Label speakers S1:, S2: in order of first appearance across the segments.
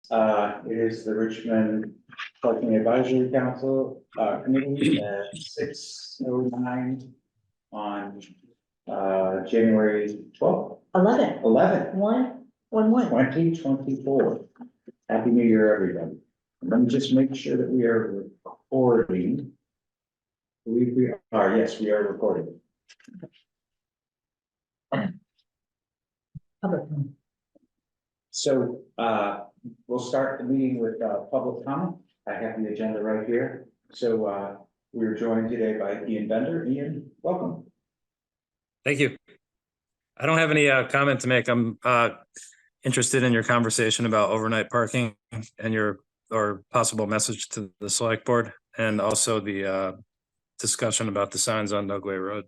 S1: It is the Richmond Parking Advisory Council, committee at 6:09 on, January 12th,
S2: 11,
S1: 2024. Happy New Year, everybody. Let me just make sure that we are recording. I believe we are, yes, we are recording. So, we'll start the meeting with, public comment. I have the agenda right here. So, we're joined today by Ian Bender. Ian, welcome.
S3: Thank you. I don't have any comment to make. I'm interested in your conversation about overnight parking and your possible message to the select board, and also the discussion about the signs on Dugway Road.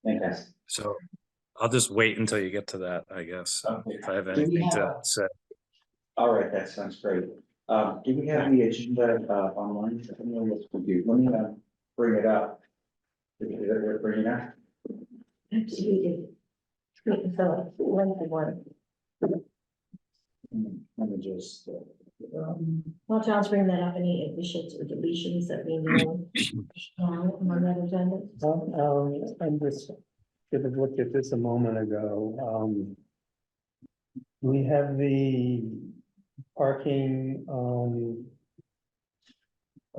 S1: Fantastic.
S3: So I'll just wait until you get to that, I guess,
S1: Okay.
S3: if I have anything to say.
S1: All right, that sounds great. Do we have the agenda online? I don't know what to do. Let me bring it up. Is it worth bringing up?
S2: absolutely. So, one.
S1: Let me just.
S2: While John's bringing that up, any additions or deletions that we know on that agenda?
S4: I'm just should have looked at this a moment ago. We have the parking, oh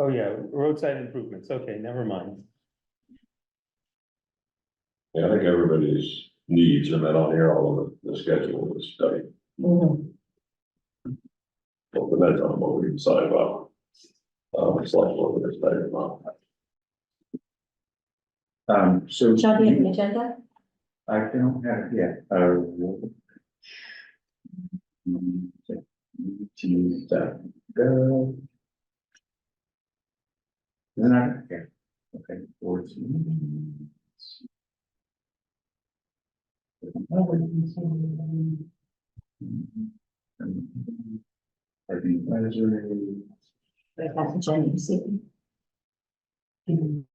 S4: yeah, roadside improvements. Okay, never mind.
S5: Yeah, I think everybody's needs are met on here, all of the schedule of the study.
S2: Mhm.
S5: Well, depends on what we decide about. It's like what we're deciding about.
S1: So.
S2: John, do you have an agenda?
S1: I don't have it yet. Go. Then okay. 14.
S2: That's agenda, you see. And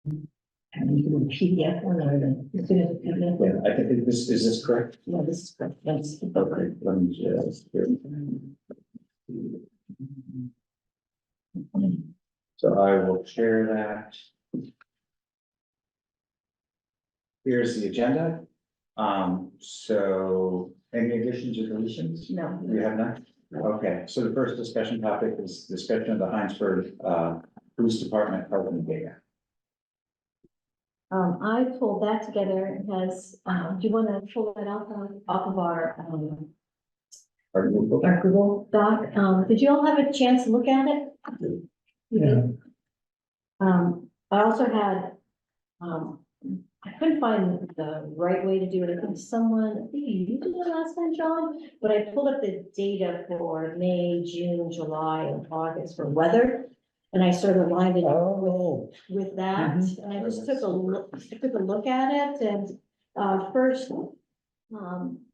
S2: you can PDF one or the, as soon as you PDF.
S1: Yeah, I think this is this correct?
S2: No, this is correct, yes.
S1: Okay, let me just. So I will share that. Here's the agenda. So any additions or deletions?
S2: No.
S1: We have none? Okay, so the first discussion topic is discussion of the Hinesburg, Police Department parking data.
S2: I pulled that together. It has, do you want to pull that off of our Google Doc? Did you all have a chance to look at it? You did? I also had, I couldn't find the right way to do it. I think you did it last time, John, but I pulled up the data for May, June, July, and August for weather. And I sort of lined it up with that, and I just took a look at it, and first,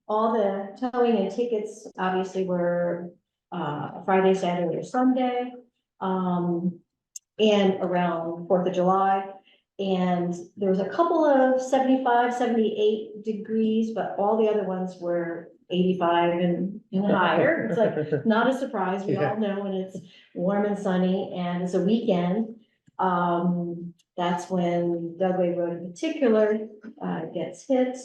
S2: all the towing and tickets obviously were Friday, Saturday, or Sunday, and around 4th of July. And there was a couple of 75, 78 degrees, but all the other ones were 85 and higher. It's like not a surprise. We all know when it's warm and sunny and it's a weekend. That's when Dugway Road in particular gets hit.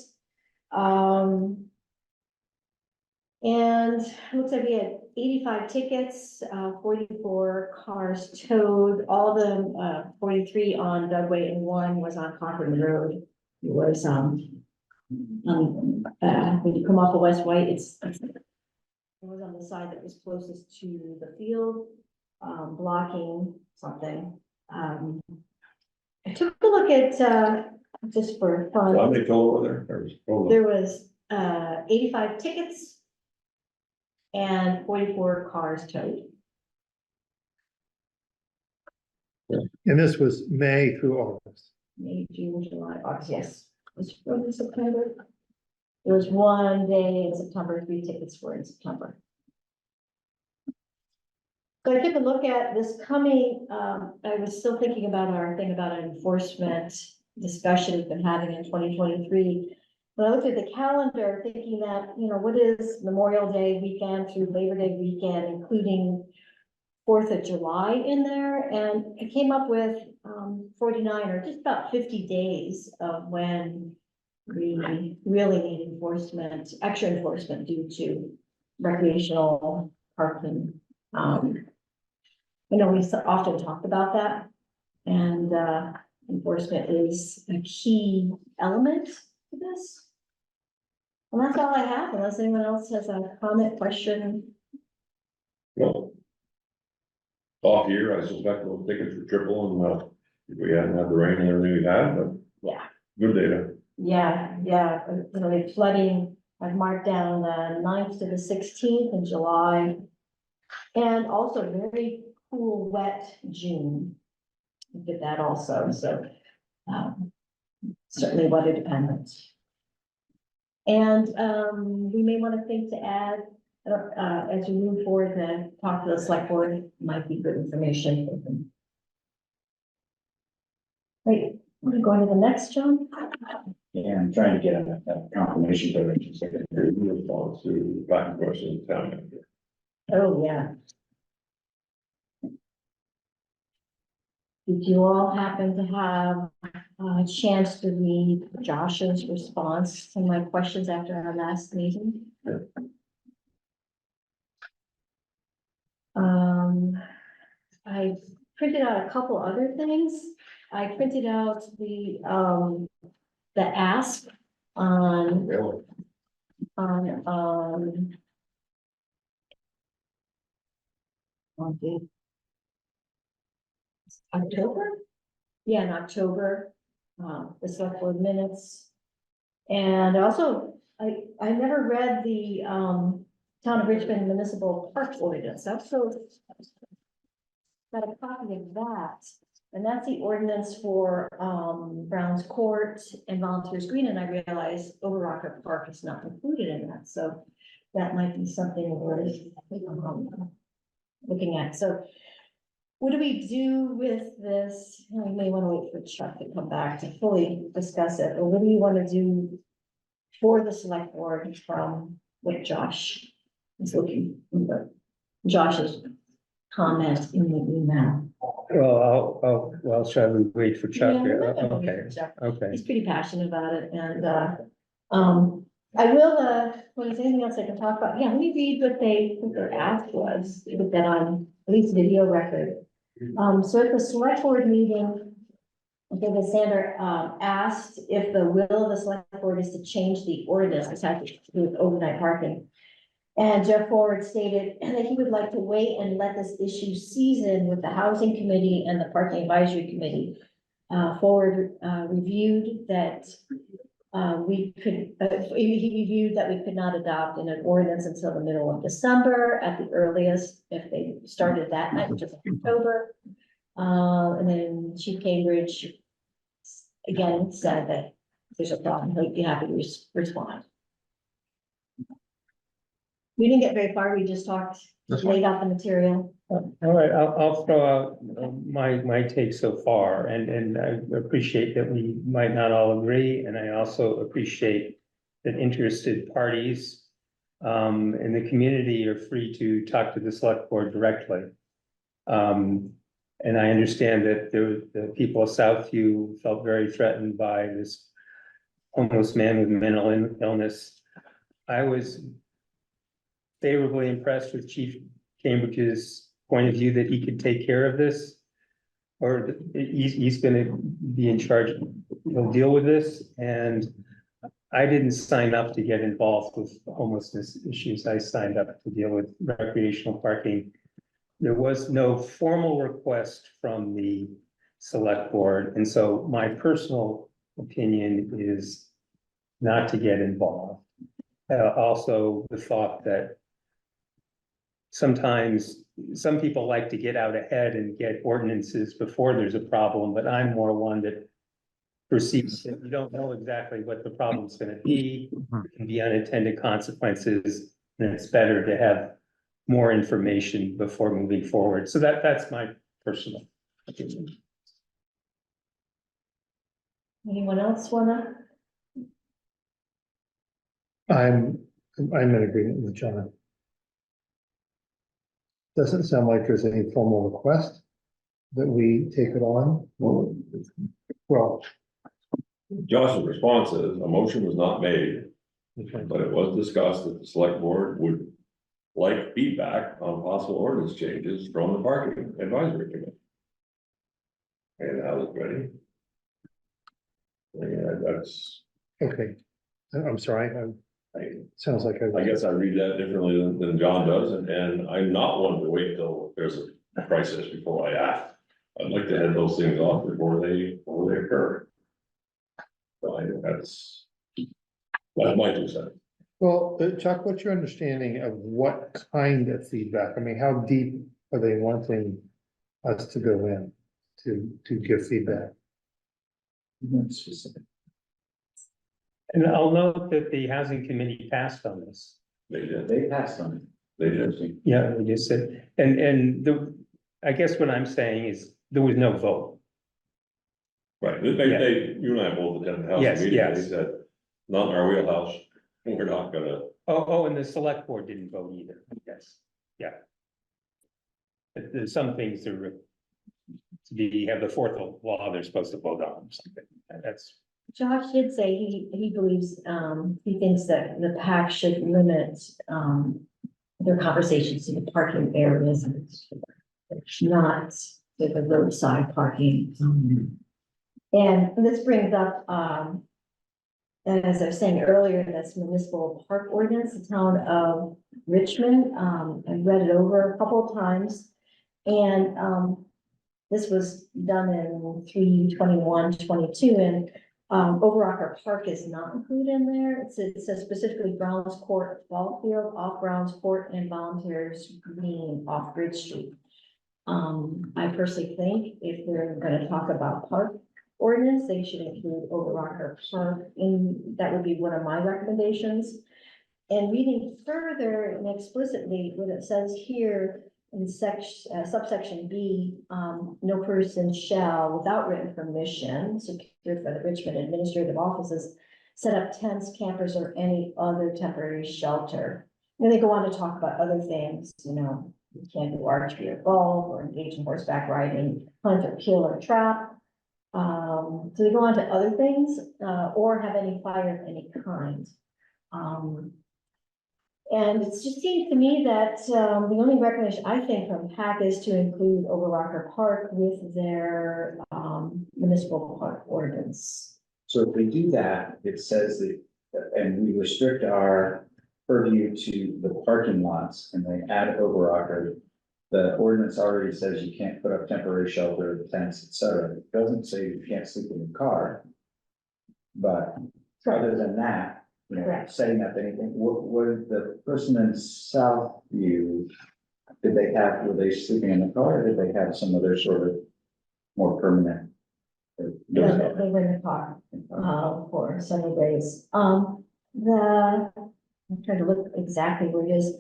S2: And it looks like we had 85 tickets, 44 cars towed, all of them, 43 on Dugway and 1 was on Cochran Road. It was, when you come off of West White, it was on the side that was closest to the field, blocking something. I took a look at, just for fun.
S5: So how many total were there?
S2: There was 85 tickets and 44 cars towed.
S4: And this was May through August.
S2: May, June, July, August, yes. It was from September. There was one day in September, 3 tickets were in September. So I took a look at this coming, I was still thinking about our thing about an enforcement discussion we've been having in 2023. When I looked at the calendar, thinking that, what is Memorial Day weekend through Labor Day weekend, including 4th of July in there, and I came up with 49 or just about 50 days of when we really need extra enforcement due to recreational parking. I know we often talk about that, and enforcement is a key element to this. And that's all I have, unless anyone else has a comment, question.
S5: Well, off year, I suspect those tickets were triple, and if we hadn't had the rain and everything we had, but
S2: Yeah.
S5: good data.
S2: Yeah, the flooding, I've marked down the 9th to the 16th in July. And also very cool, wet June. We did that also, so certainly weather dependent. And we may want to think to add, as we move forward, to talk to the select board, might be good information for them. Wait, we're going to the next, John?
S1: Yeah, I'm trying to get a confirmation for it.
S5: Secretary response to back and question town manager.
S2: Oh, yeah. Did you all happen to have a chance to read Josh's response to my questions after our last meeting? I printed out a couple other things. I printed out the ask on,
S5: Really?
S2: October? Yeah, in October, the select board minutes. And also, I never read the, Town of Richmond Municipal Park Ordinance. I've so got a copy of that. And that's the ordinance for, Brown's Court and Volunteers Green. And I realized Overrocker Park is not included in that. So that might be something worth looking at. So what do we do with this? We may want to wait for Chuck to come back to fully discuss it, or what do you want to do for the select board from what Josh is looking for? Josh's comment in the email.
S4: Well, shall we wait for Chuck?
S2: Yeah,
S4: here?
S2: we're gonna wait
S4: Okay,
S2: for Chuck.
S4: okay.
S2: He's pretty passionate about it, and I will, when there's anything else I can talk about, yeah, let me read what their ask was, put that on at least video record. So at the select board meeting, David Sander asked if the will of the select board is to change the ordinance, which has to do with overnight parking. And Jeff Forward stated that he would like to wait and let this issue season with the housing committee and the parking advisory committee. Forward reviewed that he reviewed that we could not adopt an ordinance until the middle of December at the earliest, if they started that night, which is October. And then Chief Cambridge again said that there's a problem, he'd be happy to respond. We didn't get very far, we just talked, laid out the material.
S4: All right, I'll throw out my take so far, and I appreciate that we might not all agree, and I also appreciate that interested parties in the community are free to talk to the select board directly. And I understand that the people of Southview felt very threatened by this homeless man with mental illness. I was favorably impressed with Chief Cambridge's point of view that he could take care of this, or he's going to be in charge. He'll deal with this, and I didn't sign up to get involved with homelessness issues. I signed up to deal with recreational parking. There was no formal request from the select board, and so my personal opinion is not to get involved. Also, the thought that sometimes some people like to get out ahead and get ordinances before there's a problem, but I'm more one that perceives that you don't know exactly what the problem's going to be. There can be unintended consequences, and it's better to have more information before moving forward. So that's my personal opinion.
S2: Anyone else wanna?
S6: I'm in agreement with John. Doesn't sound like there's any formal request that we take it on. Well,
S5: Josh's response is, a motion was not made,
S6: okay.
S5: but it was discussed that the select board would like feedback on possible ordinance changes from the parking advisory committee. And I was ready. Yeah, that's,
S6: Okay, I'm sorry, sounds like
S5: I guess I read that differently than John does, and I'm not one to wait till there's a crisis before I act. I'd like to head those things off before they occur. So I think that's my 2 cents.
S6: Well, Chuck, what's your understanding of what kind of feedback? I mean, how deep are they wanting us to go in to give feedback?
S1: Specific.
S4: And I'll note that the housing committee passed on this.
S5: They did,
S1: They passed on it.
S5: they did.
S4: Yeah, we just said, and I guess what I'm saying is, there was no vote.
S5: Right,
S4: Yeah.
S5: you and I both attended the
S4: Yes,
S5: house meeting, they
S4: yes.
S5: said, not in our wheelhouse, we're not gonna.
S4: Oh, and the select board didn't vote either, yes, yeah. But there's some things that are to be, have the fourth law they're supposed to vote on, or something, that's.
S2: Josh did say he believes, he thinks that the PAC should limit, their conversations to the parking areas and not to the roadside parking. And this brings up, as I was saying earlier, this municipal park ordinance, the town of Richmond, I read it over a couple of times. And, this was done in 3/21/22, and Overrocker Park is not included in there. It says specifically Browns Court, ball field, off Browns Court, and Volunteers Green off Bridge Street. I personally think if they're gonna talk about park ordinance, they should include Overrocker Park, and that would be one of my recommendations. And reading further and explicitly, what it says here in subsection B, no person shall, without written permission, secured by the Richmond administrative offices, set up tents, campers, or any other temporary shelter. And they go on to talk about other things, you know, you can't do archery or golf, or engage in horseback riding, hunt or kill or trap. So they go on to other things, or have any fire of any kind. And it just seems to me that, the only recommendation I think from PAC is to include Overrocker Park with their, municipal park ordinance.
S1: So if we do that, it says that, and we restrict our purview to the parking lots and they add Overrocker. The ordinance already says you can't put up temporary shelter, tents, et cetera. It doesn't say you can't sleep in your car. But other than that, you know,
S2: Correct.
S1: setting up anything, what did the person in Southview, were they sleeping in the car or did they have some other sort of more permanent?
S2: They were in the car, for several days. I'm trying to look exactly where it is.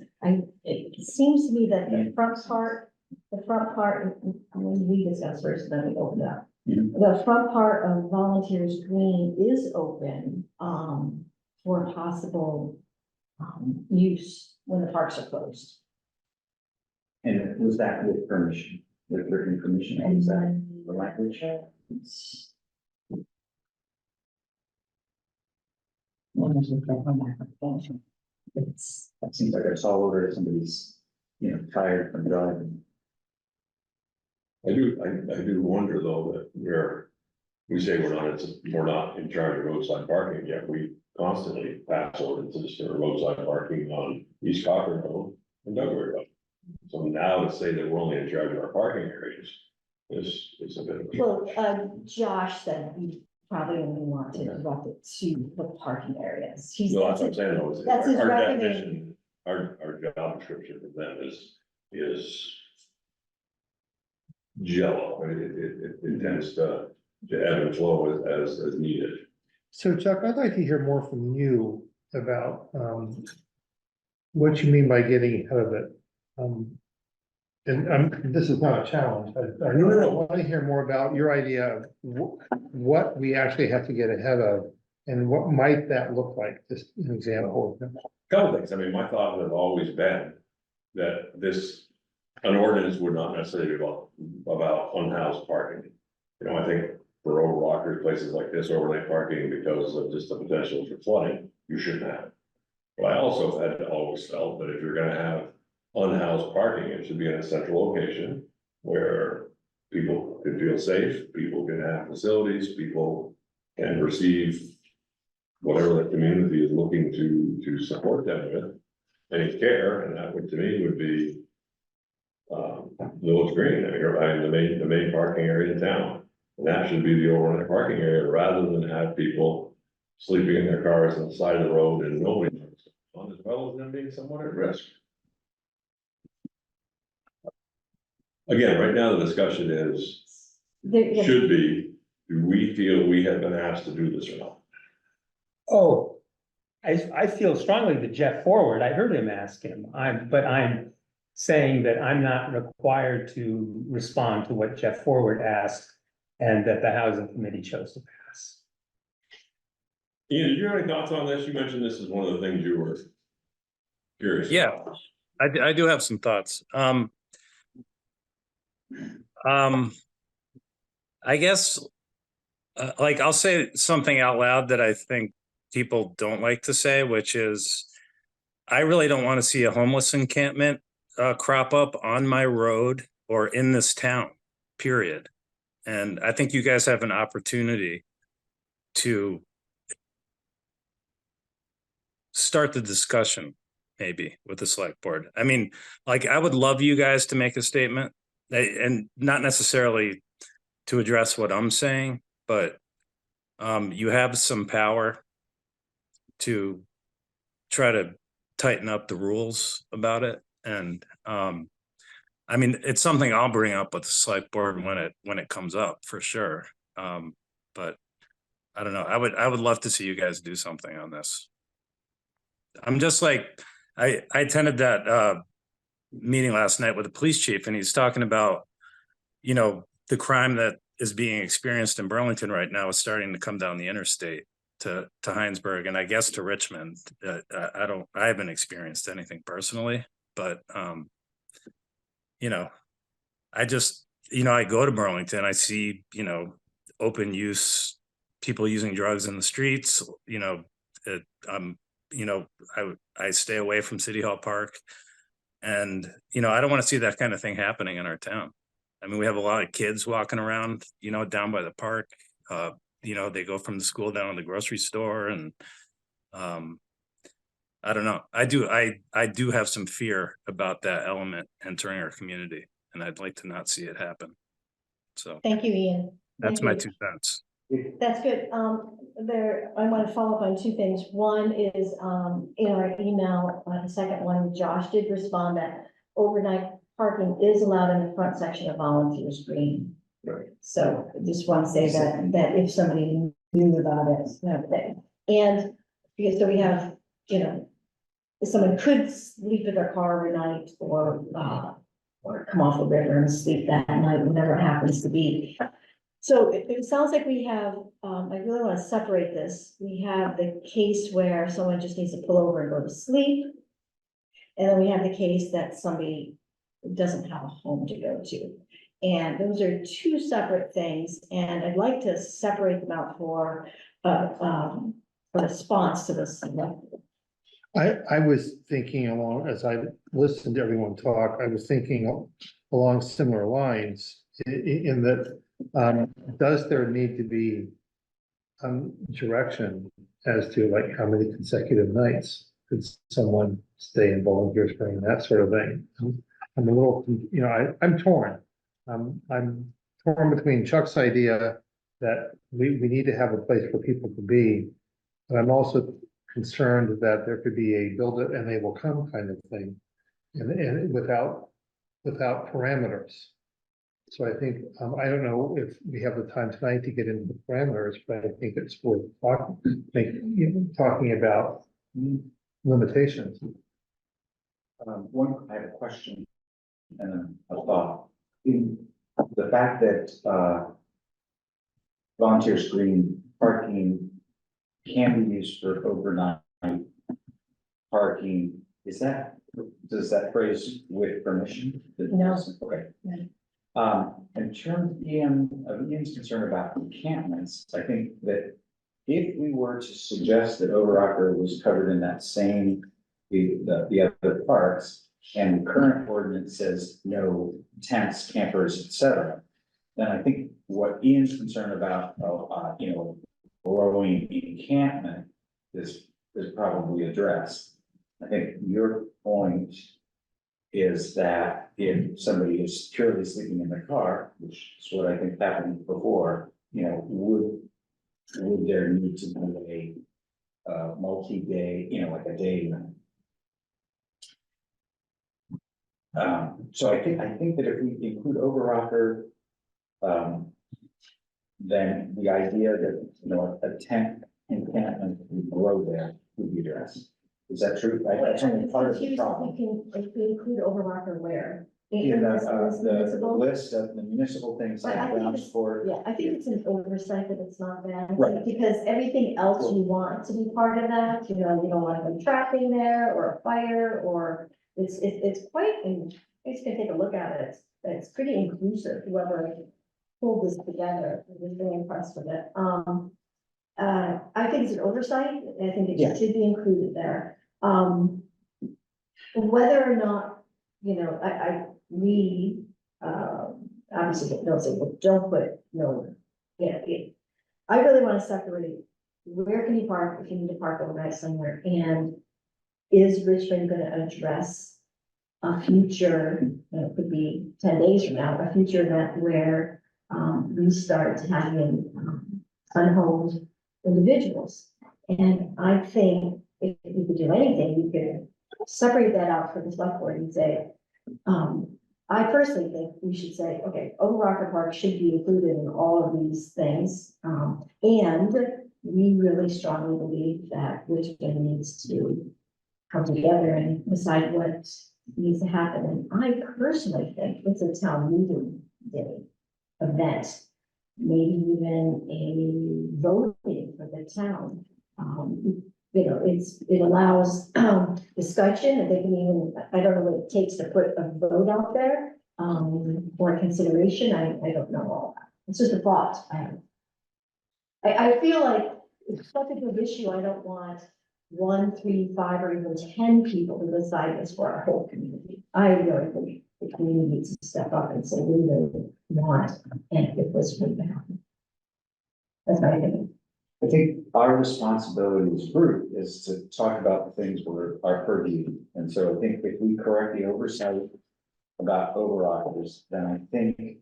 S2: It seems to me that the front part, I'm going to read this out first, then we open it up.
S1: Mhm.
S2: The front part of Volunteers Green is open, for possible, use when the parks are closed.
S1: And was that with permission, with written permission?
S2: And
S1: Is that
S2: then
S1: the language? That seems like it's all over if somebody's, you know, tired from driving.
S5: I do wonder though that we say we're not in charge of roadside parking, yet we constantly pass ordinances for roadside parking on East Cochran Road and Dugway Road. So now to say that we're only in charge of our parking areas is a bit of a.
S2: Well, Josh said we probably only want to direct it to the parking areas.
S5: No, that's what I'm saying, though, is
S2: That's his
S5: our
S2: recommendation.
S5: definition, our job description for them is jello, it tends to ebb and flow as needed.
S6: So Chuck, I'd like to hear more from you about, what you mean by getting ahead of it. And this is not a challenge. I really want to hear more about your idea of what we actually have to get ahead of And what might that look like, just an example?
S5: Couple things, I mean, my thought has always been that an ordinance would not necessarily be about unhoused parking. You know, I think for overwalkers, places like this, overnight parking, because of just the potential for flooding, you shouldn't have. But I also had always felt that if you're gonna have unhoused parking, it should be in a central location where people can feel safe, people can have facilities, people can receive whatever the community is looking to support them with, any care, and that would, to me, would be Village Green, I mean, the main parking area in town. And that should be the overnight parking area, rather than have people sleeping in their cars on the side of the road and nobody knows what's going on, as well as them being somewhat at risk. Again, right now, the discussion is, should be, do we feel we have been asked to do this or not?
S4: Oh, I feel strongly that Jeff Forward, I heard him ask him, but I'm saying that I'm not required to respond to what Jeff Forward asked and that the housing committee chose to pass.
S5: Ian, did you have any thoughts on this? You mentioned this is one of the things you were curious
S3: Yeah.
S5: about.
S3: I do have some thoughts. I guess, like, I'll say something out loud that I think people don't like to say, which is, I really don't want to see a homeless encampment crop up on my road or in this town, period. And I think you guys have an opportunity to start the discussion, maybe with the select board. I mean, like, I would love you guys to make a statement, and not necessarily to address what I'm saying, but you have some power to try to tighten up the rules about it. And I mean, it's something I'll bring up with the select board when it comes up, for sure. But I don't know. I would love to see you guys do something on this. I'm just like, I attended that meeting last night with the police chief, and he's talking about, you know, the crime that is being experienced in Burlington right now is starting to come down the interstate to Hinesburg, and I guess to Richmond. I haven't experienced anything personally, but you know, I just, you know, I go to Burlington, I see, you know, open use, people using drugs in the streets, you know, you know, I stay away from City Hall Park, and, you know, I don't want to see that kind of thing happening in our town. I mean, we have a lot of kids walking around, you know, down by the park. You know, they go from the school down to the grocery store, and I don't know. I do have some fear about that element entering our community, and I'd like to not see it happen. So
S2: Thank you, Ian.
S3: that's
S2: Thank
S3: my
S2: you.
S3: 2 cents.
S2: That's good. I want to follow up on 2 things. One is, in our email, the second one, Josh did respond that overnight parking is allowed in the front section of Volunteers Green.
S5: Right.
S2: So I just want to say that if somebody knew about it, and because so we have, you know, if someone could sleep in their car overnight or come off the river and sleep that night, whatever it happens to be. So it sounds like we have, I really want to separate this. We have the case where someone just needs to pull over and go to sleep. And then we have the case that somebody doesn't have a home to go to. And those are 2 separate things. And I'd like to separate them out for a response to this.
S6: I was thinking along, as I listened to everyone talk, I was thinking along similar lines in that, does there need to be direction as to like how many consecutive nights could someone stay in Volunteer Spring, that sort of thing? I'm a little, you know, I'm torn. I'm torn between Chuck's idea that we need to have a place for people to be, but I'm also concerned that there could be a build it and they will come kind of thing, and without parameters. So I think, I don't know if we have the time tonight to get into the parameters, but I think it's worth talking about limitations.
S1: I have a question and a thought. In the fact that Volunteer Screen parking can be used for overnight parking, does that phrase with permission?
S2: No.
S1: Okay.
S2: No.
S1: In terms of Ian's concern about encampments, I think that if we were to suggest that Overocker was covered in that same, the other parks, and the current ordinance says no tents, campers, et cetera, then I think what Ian's concerned about, growing encampment is probably addressed. I think your point is that if somebody is purely sleeping in the car, which is what I think happened before, would there need to be a multi-day, like a day limit? So I think that if we include Overocker, then the idea that, a tent encampment would grow there would be addressed. Is that true? That's only part of the problem.
S2: If we include Overlocker where?
S1: In the
S2: Municipal?
S1: list of the municipal things
S2: I
S1: like
S2: think
S1: grounds
S2: it's-
S1: for.
S2: Yeah, I think it's an oversight that it's not bad.
S1: Right.
S2: Because everything else you want to be part of that, you don't want to have trapping there or a fire or it's quite, and it's gonna take a look at it. It's pretty inclusive, whoever pulled this together. I was very impressed with it. I think it's an oversight. I think
S1: Yeah.
S2: it should be included there. Whether or not, we, obviously don't say, well, don't put, no, I really want to separate, where can you park if you need to park overnight somewhere, and is Richmond gonna address a future, it could be 10 days from now, a future event where, we start having, unhomed individuals. And I think if we could do anything, we could separate that out for the select board and say, I personally think we should say, okay, Overocker Park should be included in all of these things. And we really strongly believe that Richmond needs to come together and decide what needs to happen. And I personally think it's a town meeting day event, maybe even a voting for the town. It allows discussion, and they can even, I don't know what it takes to put a vote out there for consideration. I don't know all that. It's just a thought. I feel like it's such a good issue. I don't want 1, 3, 5, or even 10 people to decide this for our whole community. I really think the community needs to step up and say, we really want, and if this would happen. That's my opinion.
S1: I think our responsibility as a group is to talk about the things where our purview. And so I think if we correct the oversight about Overockers, then I think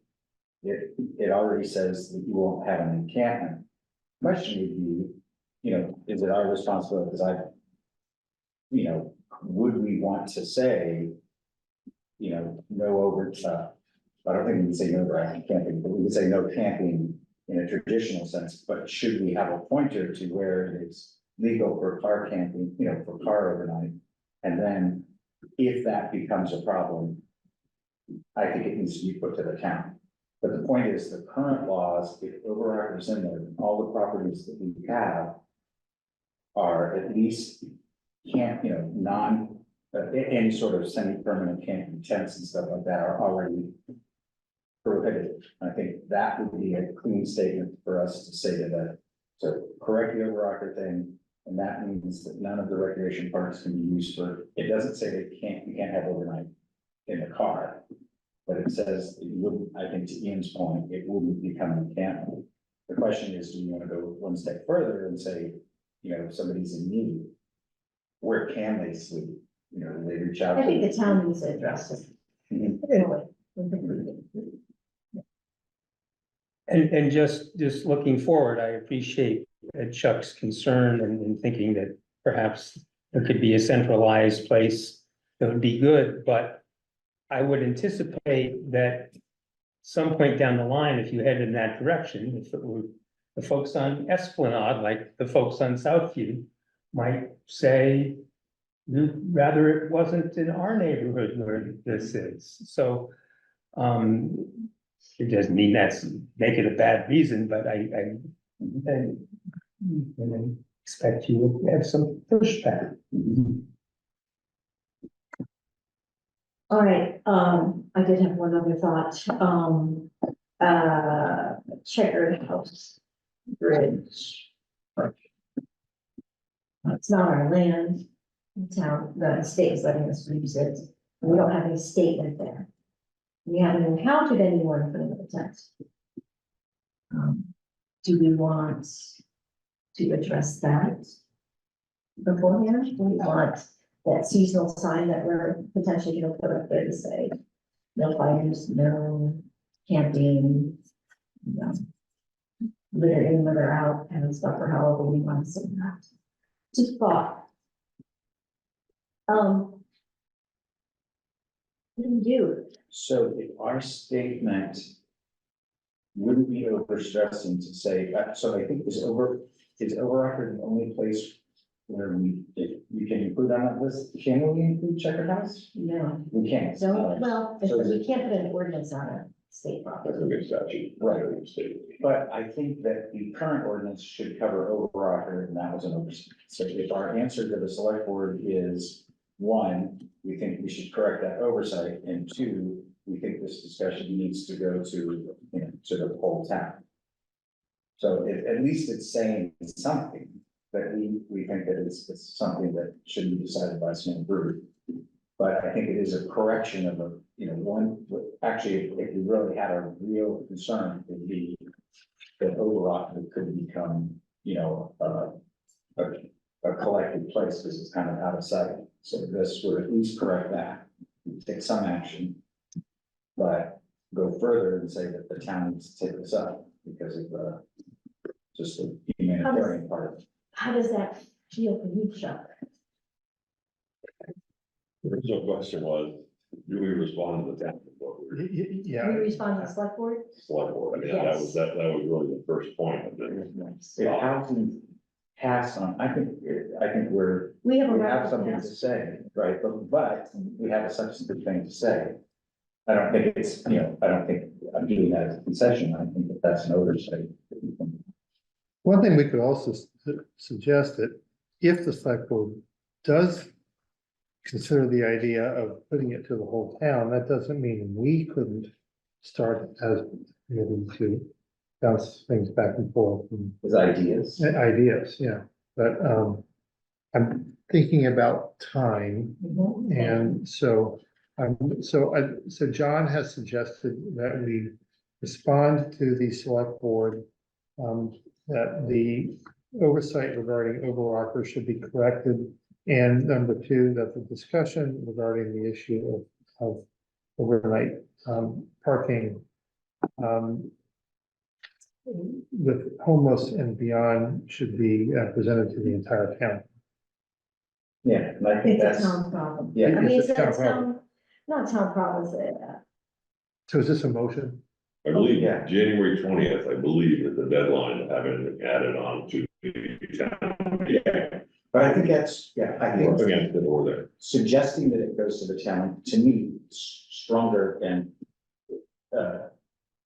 S1: it already says that you won't have an encampment. Question would be, is it our responsibility? Because would we want to say, no over, I don't think we can say no camping, but we would say no camping in a traditional sense, but should we have a pointer to where it's legal for car camping, for car overnight? And then if that becomes a problem, I think it needs to be put to the town. But the point is, the current laws, if Overocker's in there, all the properties that we have are at least any sort of semi-permanent camping tents and stuff like that are already prohibited. I think that would be a clean statement for us to say to that. So correct the Overocker thing, and that means that none of the recreation parks can be used for, it doesn't say that you can't have overnight in the car. But it says it wouldn't, I think to Ian's point, it wouldn't become an encampment. The question is, do you want to go one step further and say, if somebody's in need, where can they sleep? They reach out.
S2: I think the town needs to address it.
S1: Mhm.
S4: And just looking forward, I appreciate Chuck's concern and thinking that perhaps there could be a centralized place that would be good, but I would anticipate that some point down the line, if you head in that direction, if it were the folks on Esplanade, like the folks on Southview, might say, we'd rather it wasn't in our neighborhood where this is. So, it doesn't mean make it a bad reason, but expect you to have some pushback.
S2: All right, I did have one other thought, checkered house bridge. It's not our land, the town, the state is letting us use it, and we don't have any statement there. We haven't encountered anyone putting up a tent. Do we want to address that beforehand? Do we want that seasonal sign that we're potentially gonna put up there to say, no fires, no camping, no litter in, litter out, and stuff, or however we want to say that. Just thought. What do we do?
S1: So if our statement wouldn't be overstressing to say, so I think is Overrocker the only place where we can include on that list? Can we include Checker House?
S2: No,
S1: We can't.
S2: so, well,
S1: So is
S2: we
S1: it-
S2: can't put an ordinance on a state
S5: That's
S2: property.
S5: a big statute.
S1: Right.
S5: State.
S1: But I think that the current ordinance should cover Overrocker, and that was an oversight. So if our answer to the select board is, one, we think we should correct that oversight, and two, we think this discussion needs to go to, you know, to the whole town. So at least it's saying something that we think that it's something that should be decided by a small group. But I think it is a correction of a, you know, one, actually, if we really had a real concern, it would be that Overrock could become, you know, a collected place, because it's kind of out of sight. So this would at least correct that, take some action. But go further and say that the town needs to take this up because of just the humanitarian part of it.
S2: How does that feel for you, Chuck?
S5: The original question was, do we respond to the town? What we're
S6: Yeah.
S2: We respond to the select board?
S5: select board? I mean, that was, that was really the first point of it.
S1: If housing passed on, I think we're,
S2: We have a
S1: we
S2: right
S1: have
S2: to
S1: something to
S2: pass.
S1: say, right? But we have a substantive thing to say. I don't think it's, you know, I don't think I'm doing that as a concession. I think that that's an oversight.
S6: One thing we could also suggest that if the select board does consider the idea of putting it to the whole town, that doesn't mean we couldn't start as maybe to bounce things back and forth and
S1: His ideas.
S6: ideas, yeah. But I'm thinking about time,
S2: Mhm.
S6: and so so John has suggested that we respond to the select board. That the oversight regarding Overrocker should be corrected. And number two, that the discussion regarding the issue of overnight parking. With homeless and beyond should be presented to the entire town.
S1: Yeah, and I think
S2: It's a
S1: that's,
S2: town problem.
S1: yeah.
S2: I mean,
S6: It's
S2: it's
S6: a
S2: a
S6: town problem.
S2: town, not a town problem, it's
S6: So is this a motion?
S5: I believe
S1: Yeah.
S5: January 20th, I believe is the deadline to have it added on to the town. Yeah,
S1: But I think that's, yeah, I
S5: we're up
S1: think
S5: against it over there.
S1: suggesting that it goes to the town, to me, stronger and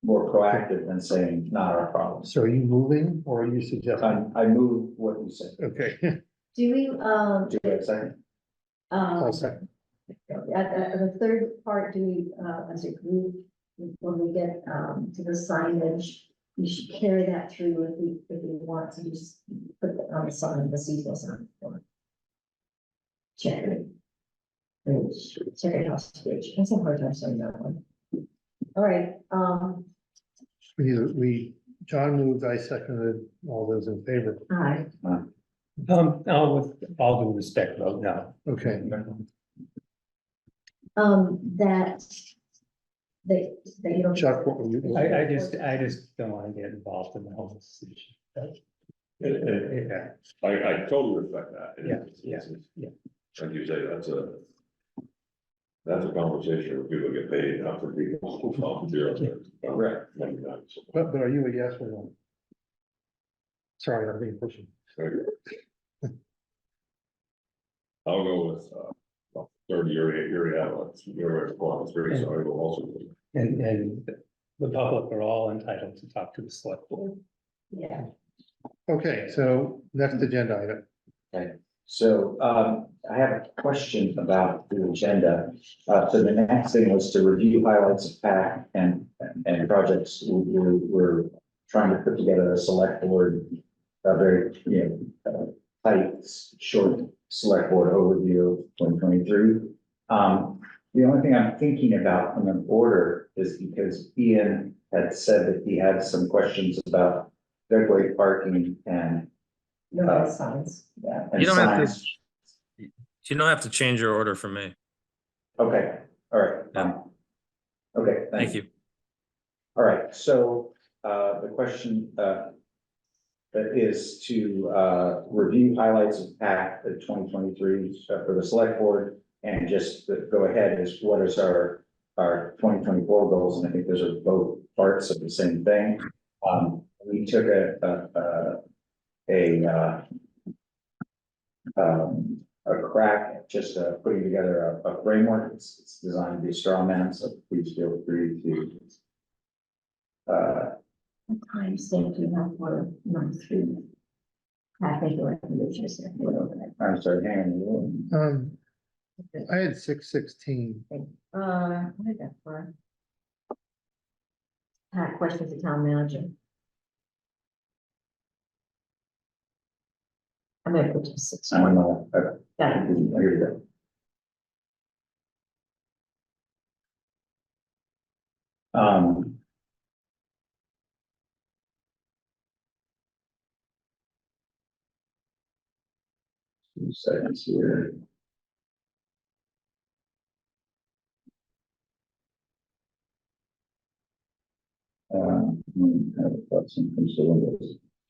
S1: more proactive than saying not our problem.
S6: So are you moving or are you suggesting?
S1: I move what you said.
S6: Okay.
S2: do we,
S1: Do you have a second?
S6: I'll second.
S2: at the third part, do we, as a group, when we get, to the signage, we should carry that through if we want to just put it on the sign, the seasonal sign. Check it. Check it house bridge, that's a hard time saying that one. All right,
S6: John moved, I seconded, all those in favor.
S2: hi,
S4: I'll with all due respect, vote no.
S6: Okay.
S2: that. That you don't.
S6: Chuck, what were you?
S4: I just don't want to get involved in the homeless issue. Yeah,
S5: I totally respect that. And
S4: Yeah,
S5: it's-
S4: yeah,
S5: it's-
S4: yeah.
S5: Like you say, that's a conversation where people get paid, not for people who volunteer.
S1: Right.
S6: But are you a yes or no? Sorry, I'm being pushy.
S5: I'll go with, 30 area outlets, you're great, so I will also.
S4: and the public are all entitled to talk to the select board.
S2: Yeah,
S6: Okay, so next agenda item.
S1: So, I have a question about the agenda. So the next thing was to review highlights of PAC and projects. We're trying to put together a select board, a very, tight, short select board overview of 2023. The only thing I'm thinking about from an order is because Ian had said that he had some questions about Dugway parking and
S2: signs.
S1: yeah, and
S3: You don't have to-
S1: signs.
S3: You don't have to change your order for me.
S1: Okay, all right. Okay,
S3: Thank you.
S1: All right, so, the question, is to, review highlights of PAC of 2023 for the select board. And just to go ahead is what is our 2024 goals, and I think those are both parts of the same thing. We took a crack at just putting together a framework. It's designed to be a straw man, so please feel free to.
S2: What time stamp do you have for number 3? I think your recommendations.
S1: I'm sorry, hang on.
S6: I had 6:16.
S2: What is that for? Questions to town manager. I'm gonna put you 6.
S1: I don't know.
S2: Got it.
S1: Here we go. Um. 2 seconds here.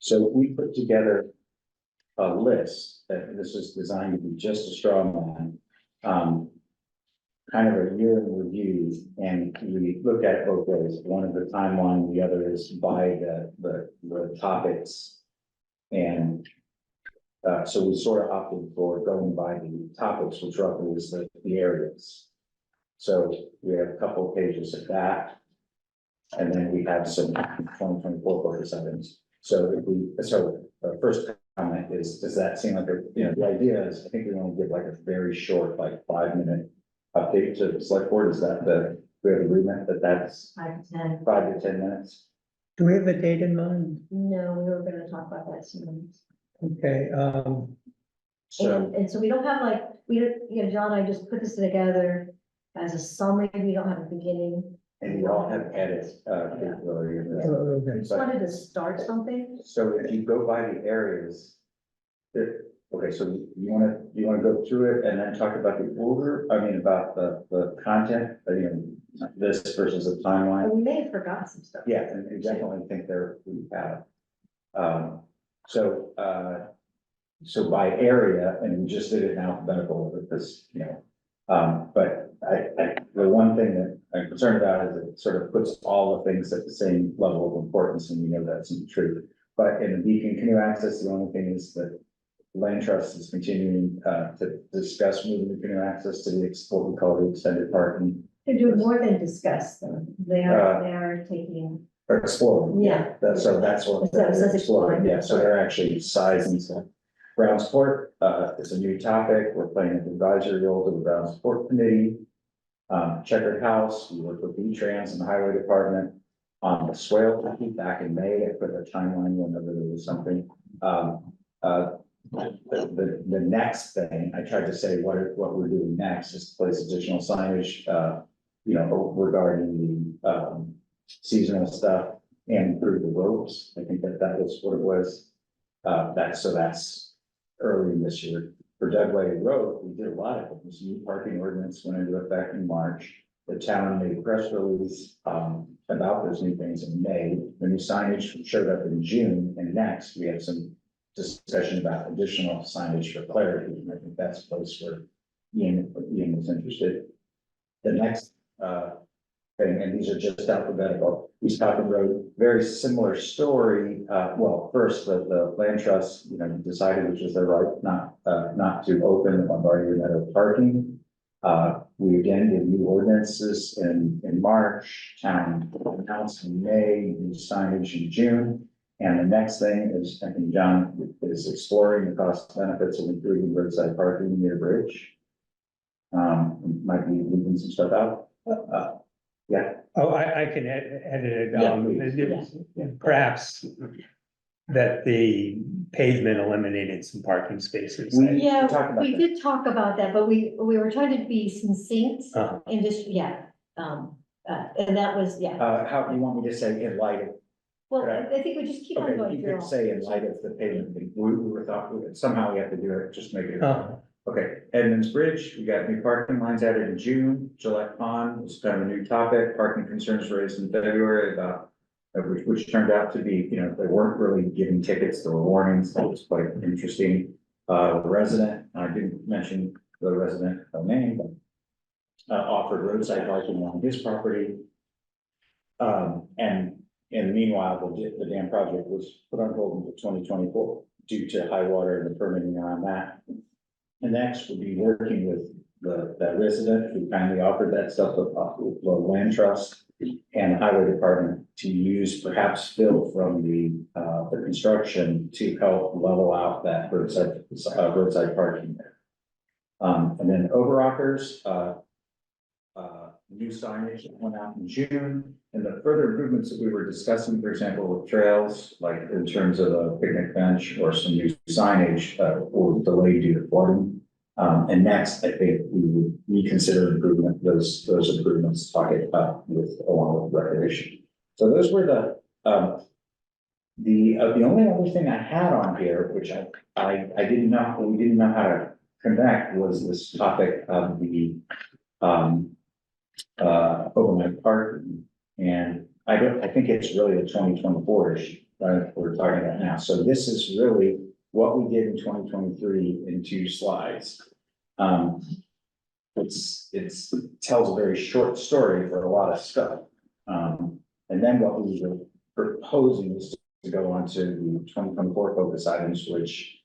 S1: So we put together a list that this is designed to be just a straw man. Kind of a year in review, and we looked at it both ways. One is the timeline, the other is by the topics. And so we sort of opted for going by the topics, which roughly is the areas. So we have a couple of pages of that. And then we have some 2024 focus items. So the first comment is, does that seem like the idea is, I think we want to give like a very short, like 5-minute update to the select board. Is that we have agreement that that's
S2: 5 to 10.
S1: 5 to 10 minutes?
S4: Do we have a date in mind?
S2: No, we were gonna talk about that soon.
S4: Okay,
S1: So,
S2: And so we don't have like, John and I just put this together as a summary. We don't have a beginning.
S1: and we all have edits, capability of this.
S2: We just wanted to start something.
S1: So if you go by the areas. Okay, so you wanna go through it and then talk about the order, about the content, this versus a timeline?
S2: And we may have forgotten some stuff.
S1: Yeah, and I definitely think we have. So by area, and we just did it in alphabetical order, because, but the one thing that I'm concerned about is it sort of puts all the things at the same level of importance, and we know that's not true. But in the beacon canoe access, the only thing is that land trust is continuing to discuss moving the canoe access to what we call the extended parking.
S2: They're doing more than discuss them. They are taking,
S1: Or exploring.
S2: Yeah.
S1: That's what.
S2: So it says exploring.
S1: Yeah, so they're actually sizing stuff. Brownsport, it's a new topic. We're playing an advisory role to the Brownsport Committee. Checkered House, we work with V-Trans and the Highway Department. On the swale, back in May, I put a timeline whenever there was something. The next thing, I tried to say what we're doing next is to place additional signage, regarding the seasonal stuff and through the ropes. I think that was what it was. That's early in this year. For Dugway Road, we did a lot of things. New parking ordinance went into effect in March. The town made a press release about those new things in May. The new signage showed up in June, and next we have some discussion about additional signage for clarity. And I think that's a place where Ian was interested. The next thing, and these are just alphabetical, East Cochran Road, very similar story. First, the land trust, decided, which is their right, not to open Lombardi Meadow parking. We again did new ordinances in March, town announced in May, new signage in June. And the next thing is, I think John is exploring the cost benefits of improving roadside parking near the bridge. Might be leaving some stuff out. Yeah,
S4: Oh, I can edit it,
S1: Yeah, please.
S4: perhaps that the pavement eliminated some parking spaces.
S1: We-
S2: Yeah,
S1: talked about
S2: we
S1: that.
S2: did talk about that, but we were trying to be succinct
S4: Uh-huh.
S2: and just, and that was,
S1: how do you want me to say in light of?
S2: well, I think we just keep on
S1: Okay,
S2: going
S1: you
S2: through.
S1: could say in light of the pavement, thing. We were thought, somehow we have to do it, just make it.
S4: Uh,
S1: Okay, Edmonds Bridge, we got new parking lines added in June, Gillette Pond was kind of a new topic, parking concerns raised in February about. Which turned out to be, they weren't really giving tickets, there were warnings, that was quite interesting. The resident, I didn't mention the resident name, but. Offered roadside parking on his property. And in the meanwhile, the dam project was put on hold until 2024 due to high water and the permitting around that. And next would be working with the resident who kindly offered that stuff with the land trust and highway department to use perhaps fill from the construction to help level out that roadside parking there. And then Overrockers, new signage that went out in June, and the further improvements that we were discussing, for example, with trails, like in terms of a picnic bench or some new signage, were delayed due to flooding. And next, I think we would reconsider those improvements, talk it about along with recreation. So those were the only other thing I had on here, which I didn't know, we didn't know how to connect, was this topic of the overnight parking. And I think it's really the 2024 issue, right, we're talking about now. So this is really what we did in 2023 in 2 slides. It tells a very short story for a lot of stuff. And then what we were proposing is to go on to the 2024 focus items, which,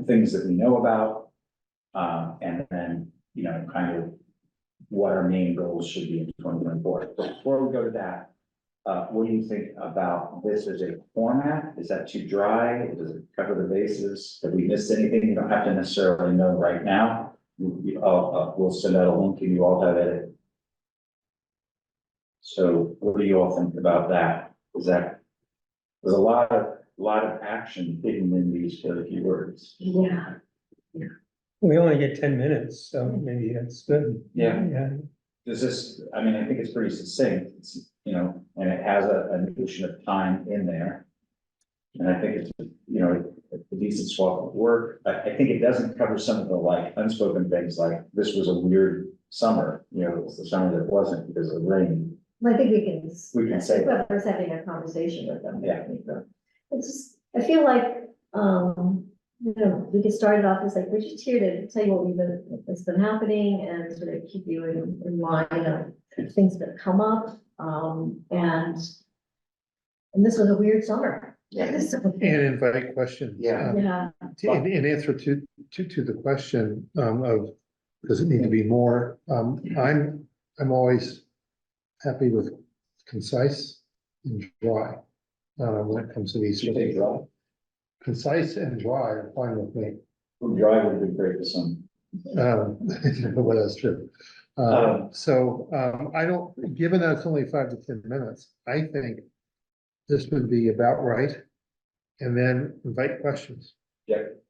S1: things that we know about. And then, kind of what our main goals should be in 2024. But before we go to that, what do you think about this as a format? Is that too dry? Does it cover the bases? Have we missed anything? You don't have to necessarily know right now. We'll send out a link and you all have it. So what do you all think about that? There's a lot of action hidden in these very few words.
S2: Yeah.
S4: we only get 10 minutes, so maybe that's good.
S1: Yeah.
S4: Yeah.
S1: Does this, I mean, I think it's pretty succinct, and it has a notion of time in there. And I think it's, a decent swap of work. I think it doesn't cover some of the unspoken things, like this was a weird summer, it was the summer that wasn't because of rain.
S2: I think we can
S1: say that.
S2: whoever's having a conversation with them.
S1: Yeah.
S2: It's just, I feel like, we could start it off as we're just here to tell you what's been happening and sort of keep you in line of things that come up. And this was a weird summer.
S6: And invite questions.
S1: Yeah.
S2: Yeah,
S6: In answer to the question, of, does it need to be more? I'm always happy with concise and dry, when it comes to these.
S1: Should they dry?
S6: Concise and dry are fine with me.
S1: Dry would be great for some.
S6: Well, that's true. I don't, given that it's only 5 to 10 minutes, I think this would be about right. And then invite questions.
S1: Yep.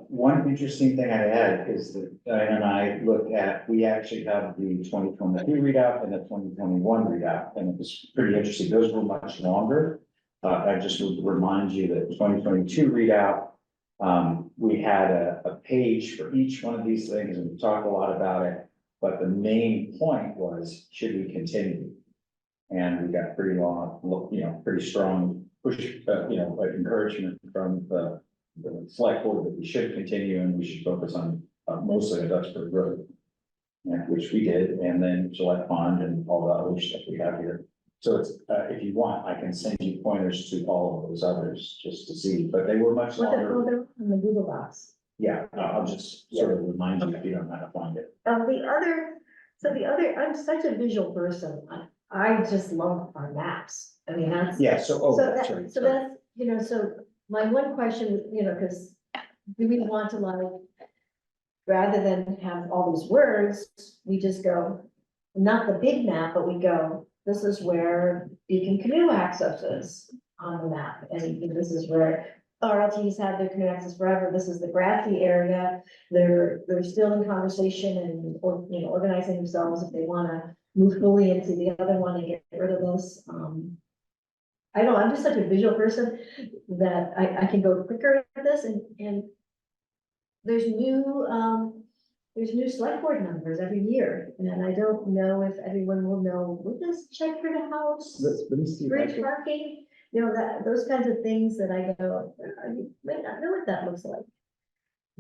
S1: One interesting thing I'd add is that Diane and I looked at, we actually have the 2022 readout and the 2021 readout, and it was pretty interesting. Those were much longer. I just would remind you that 2022 readout, we had a page for each one of these things, and we talked a lot about it. But the main point was, should we continue? And we got pretty long, pretty strong push, encouragement from the Selectboard that we should continue and we should focus on mostly a Duxbury Road. Which we did, and then Gillette Pond and all the other stuff we have here. So it's, if you want, I can send you pointers to all of those others just to see, but they were much longer.
S2: on the Google Docs.
S1: Yeah, I'll just sort of remind you if you don't know how to find it.
S2: The other, I'm such a visual person. I just love our maps. I mean, that's.
S1: Yeah, so, oh,
S2: So
S1: that's
S2: that,
S1: right.
S2: so that's, so my one question, because do we want to like, rather than have all these words, we just go, not the big map, but we go, this is where Beacon Canoe access is on the map, and this is where RLTs have their canoe access forever, this is the Grassy area, they're still in conversation and, or, organizing themselves if they wanna move fully into the other one and get rid of this, I don't know, I'm just such a visual person that I can go quicker at this and there's new select board members every year, and I don't know if everyone will know, what does Checkford House,
S1: Let me see. if I
S2: free
S1: can-
S2: parking, that, those kinds of things that I go, you might not know what that looks like.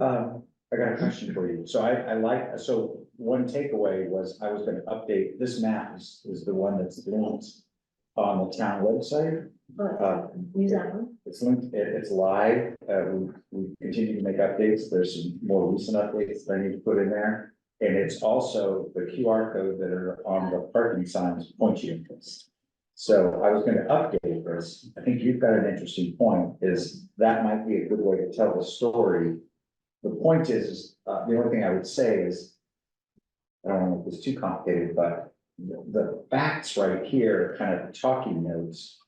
S1: I got a question for you. So I like, so one takeaway was I was gonna update, this map is the one that's linked on the town website.
S2: But use that one.
S1: It's linked, it's live, we continue to make updates, there's some more recent updates that I need to put in there. And it's also the QR code that are on the parking signs point you to this. So I was gonna update this, I think you've got an interesting point, is that might be a good way to tell the story. The point is, the only thing I would say is, I don't want to make this too complicated, but the facts right here, are kind of talking notes.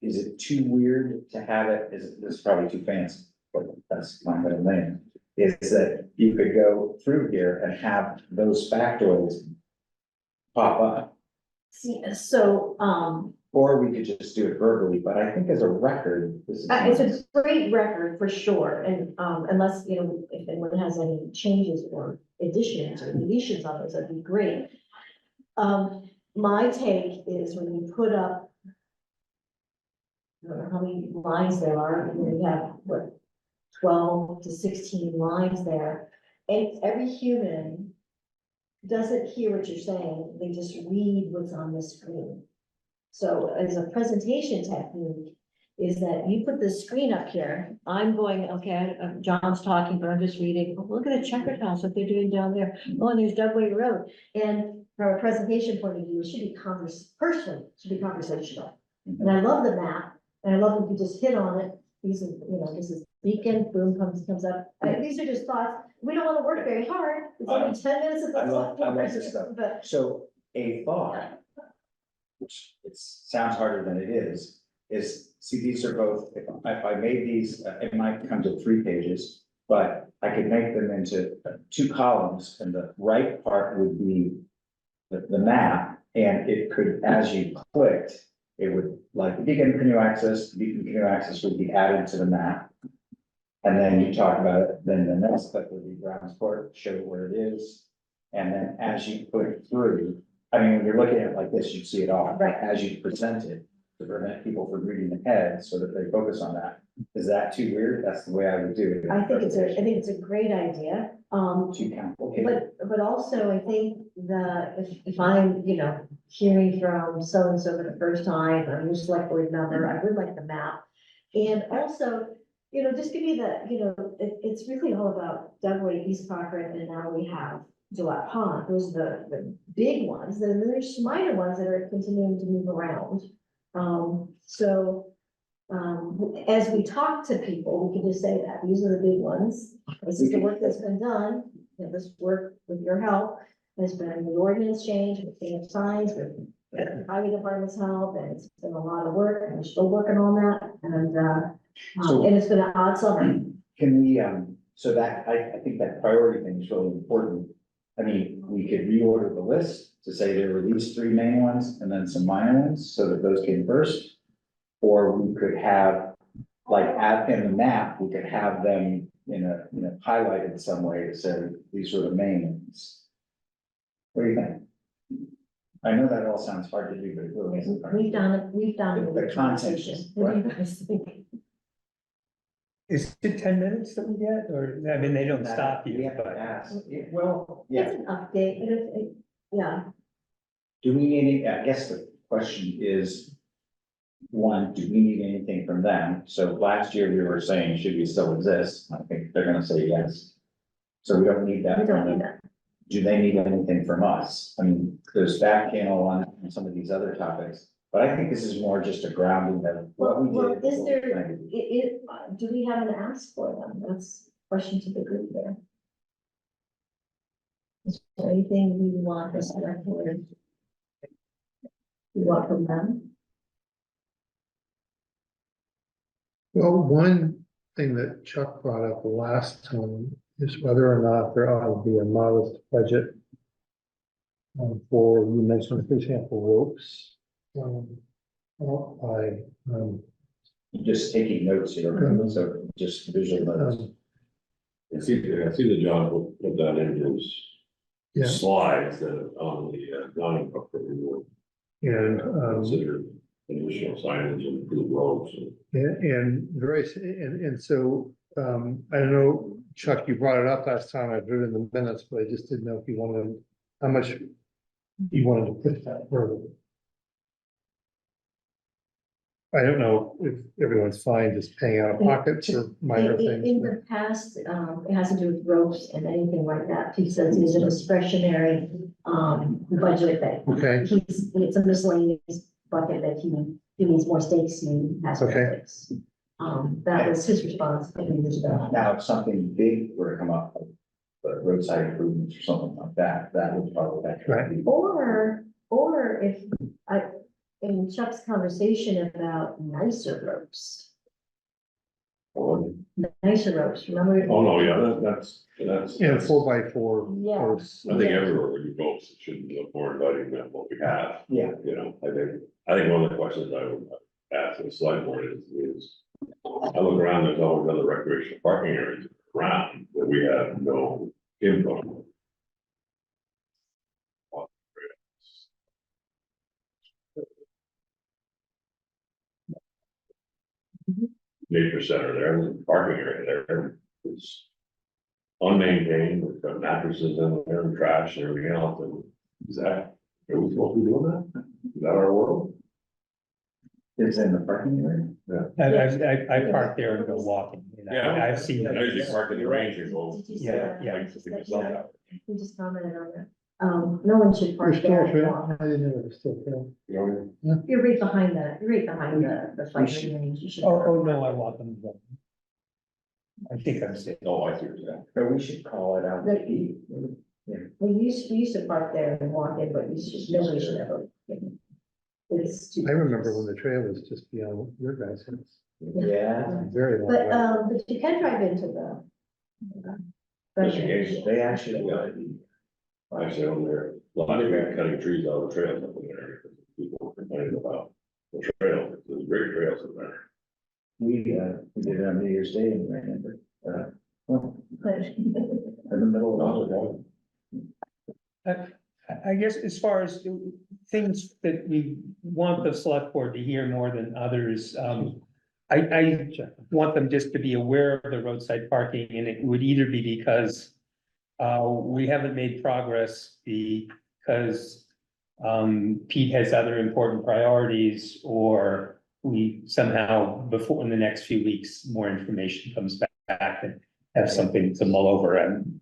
S1: Is it too weird to have it? This is probably too fancy, but that's my middle name. Is that you could go through here and have those factoids pop up,
S2: See, so,
S1: or we could just do it verbally, but I think as a record, this is.
S2: it's
S1: nice.
S2: a great record for sure, and, unless, if anyone has any changes or additions or deletions on those, that'd be great. My take is when you put up, I don't know how many lines there are, we have, what, 12 to 16 lines there, and every human doesn't hear what you're saying, they just read what's on the screen. So as a presentation technique, is that you put the screen up here, I'm going, okay, John's talking, but I'm just reading, oh, look at the Checkered House, what they're doing down there, oh, and there's Dugway Road. And from a presentation point of view, it should be personal, it should be conversational. And I love the map, and I love if you just hit on it, these are, this is Beacon, boom, comes up. These are just thoughts, we don't wanna work very hard, it's only 10 minutes of the.
S1: I love this stuff.
S2: But
S1: So a thought, which it sounds harder than it is see, these are both, if I made these, it might come to 3 pages, but I could make them into 2 columns, and the right part would be the map, and it could, as you clicked, it would, like, the Beacon Canoe Access would be added to the map. And then you talk about it, then the next clip would be Brownsport, show where it is. And then as you put it through, I mean, when you're looking at it like this, you see it all.
S2: Right.
S1: As you present it, to prevent people from reading ahead so that they focus on that. Is that too weird? That's the way I would do it.
S2: I think it's a great idea,
S1: Too complicated.
S2: but also I think that if I'm, hearing from so-and-so for the first time, or a new select board member, I would like the map. And also, just give me it's really all about Dugway, East Cochran, and now we have Gillette Pond. Those are the big ones, and then there's minor ones that are continuing to move around. As we talk to people, we can just say that these are the big ones. This is the work that's been done. This work with your help has been the ordinance change, with the signs, with the highway department's help, and it's been a lot of work, and we're still working on that. And it's been an odd summer.
S1: Can we, so that, I think that priority thing is really important. I mean, we could reorder the list to say there were these 3 main ones and then some minor ones, so that those came first. Or we could have, like, add in the map, we could have them highlighted some way to say these were the main ones. What do you think? I know that all sounds hard to do, but it really isn't hard.
S2: We've done it.
S1: The content is-
S2: What do you guys think?
S4: Is it 10 minutes that we get, or, I mean, they don't stop
S1: We
S4: you,
S1: have to
S4: but.
S1: ask. Well, yeah.
S2: It's an update, yeah.
S1: Do we need any, I guess the question is, one, do we need anything from them? So last year we were saying, should we still exist? I think they're gonna say yes. So we don't need that
S2: We
S1: from
S2: don't need
S1: them.
S2: that.
S1: do they need anything from us? I mean, there's back channel on some of these other topics, but I think this is more just a grounding of what we
S2: Well,
S1: did.
S2: is
S1: what
S2: there,
S1: we're trying to do.
S2: do we have an ask for them? That's a question to the group there. Is there anything we want this record? We want from them?
S6: Well, one thing that Chuck brought up last time is whether or not there ought to be a modest budget. For, you mentioned, for example, ropes.
S1: You're just taking notes here,
S6: Mhm.
S1: so just visual notes.
S5: I see the John put that in his
S6: Yeah,
S5: slides that on the Donning book that we were
S6: and,
S5: considered additional signage and improved roads.
S6: and very, and so, I don't know, Chuck, you brought it up last time, I've heard in the minutes, but I just didn't know if you wanted, how much you wanted to push that further. I don't know if everyone's fine just paying out of pockets or minor
S2: In
S6: things.
S2: the past, it has to do with ropes and anything like that. He says it's a discretionary, budget that
S6: Okay,
S2: it's a miscellaneous bucket that he needs more stakes, he has to
S6: Okay.
S2: fix. That was his response a few years ago.
S1: Now, if something big were to come up, but roadside improvements or something like that, that would probably.
S6: Right.
S2: Or if in Chuck's conversation about nicer ropes,
S5: Oh,
S2: remember?
S5: no, yeah, that's.
S6: and 4x4
S2: Yeah.
S6: posts.
S5: I think everywhere where you go, it should look more inviting than what we have.
S1: Yeah.
S5: You know, I think one of the questions I would ask the select board is, I look around, there's always other recreational parking areas around that we have no input on. Nature center there, the parking area there is unmaintained, we've got mattresses in there and trash and everything else, and is that, are we supposed to be doing that? Is that our world?
S1: It's in the parking area.
S4: I park there and go walking, you know, I've seen.
S5: I usually park in the range and go.
S2: Did you see
S4: Yeah,
S2: that?
S4: yeah.
S2: We just commented on that. No one should park
S6: There's still
S2: there.
S6: a
S2: and
S6: trail,
S2: walk.
S6: I didn't know there was still a trail.
S5: You know,
S2: You're right behind the fighting range. You should.
S4: Oh, no, I walk them. I think I'm safe.
S5: oh, I see what you're saying.
S1: But we should call it out.
S2: We used to park there and walk in, but nobody should ever. It's too.
S6: I remember when the trail was just beyond your guys' house.
S1: Yeah,
S6: Very long.
S2: But,
S6: way.
S2: but you can drive into the.
S5: Just in case.
S1: they actually.
S5: Actually, on there, last week cutting trees out of the trails up in there, because people were complaining about the trail, there's great trails in there.
S1: We did it on New Year's Day in Randenburg, in the middle of the.
S4: I guess as far as things that we want the select board to hear more than others, I want them just to be aware of the roadside parking, and it would either be because we haven't made progress because Pete has other important priorities, or we somehow, before in the next few weeks, more information comes back and have something to mull over and.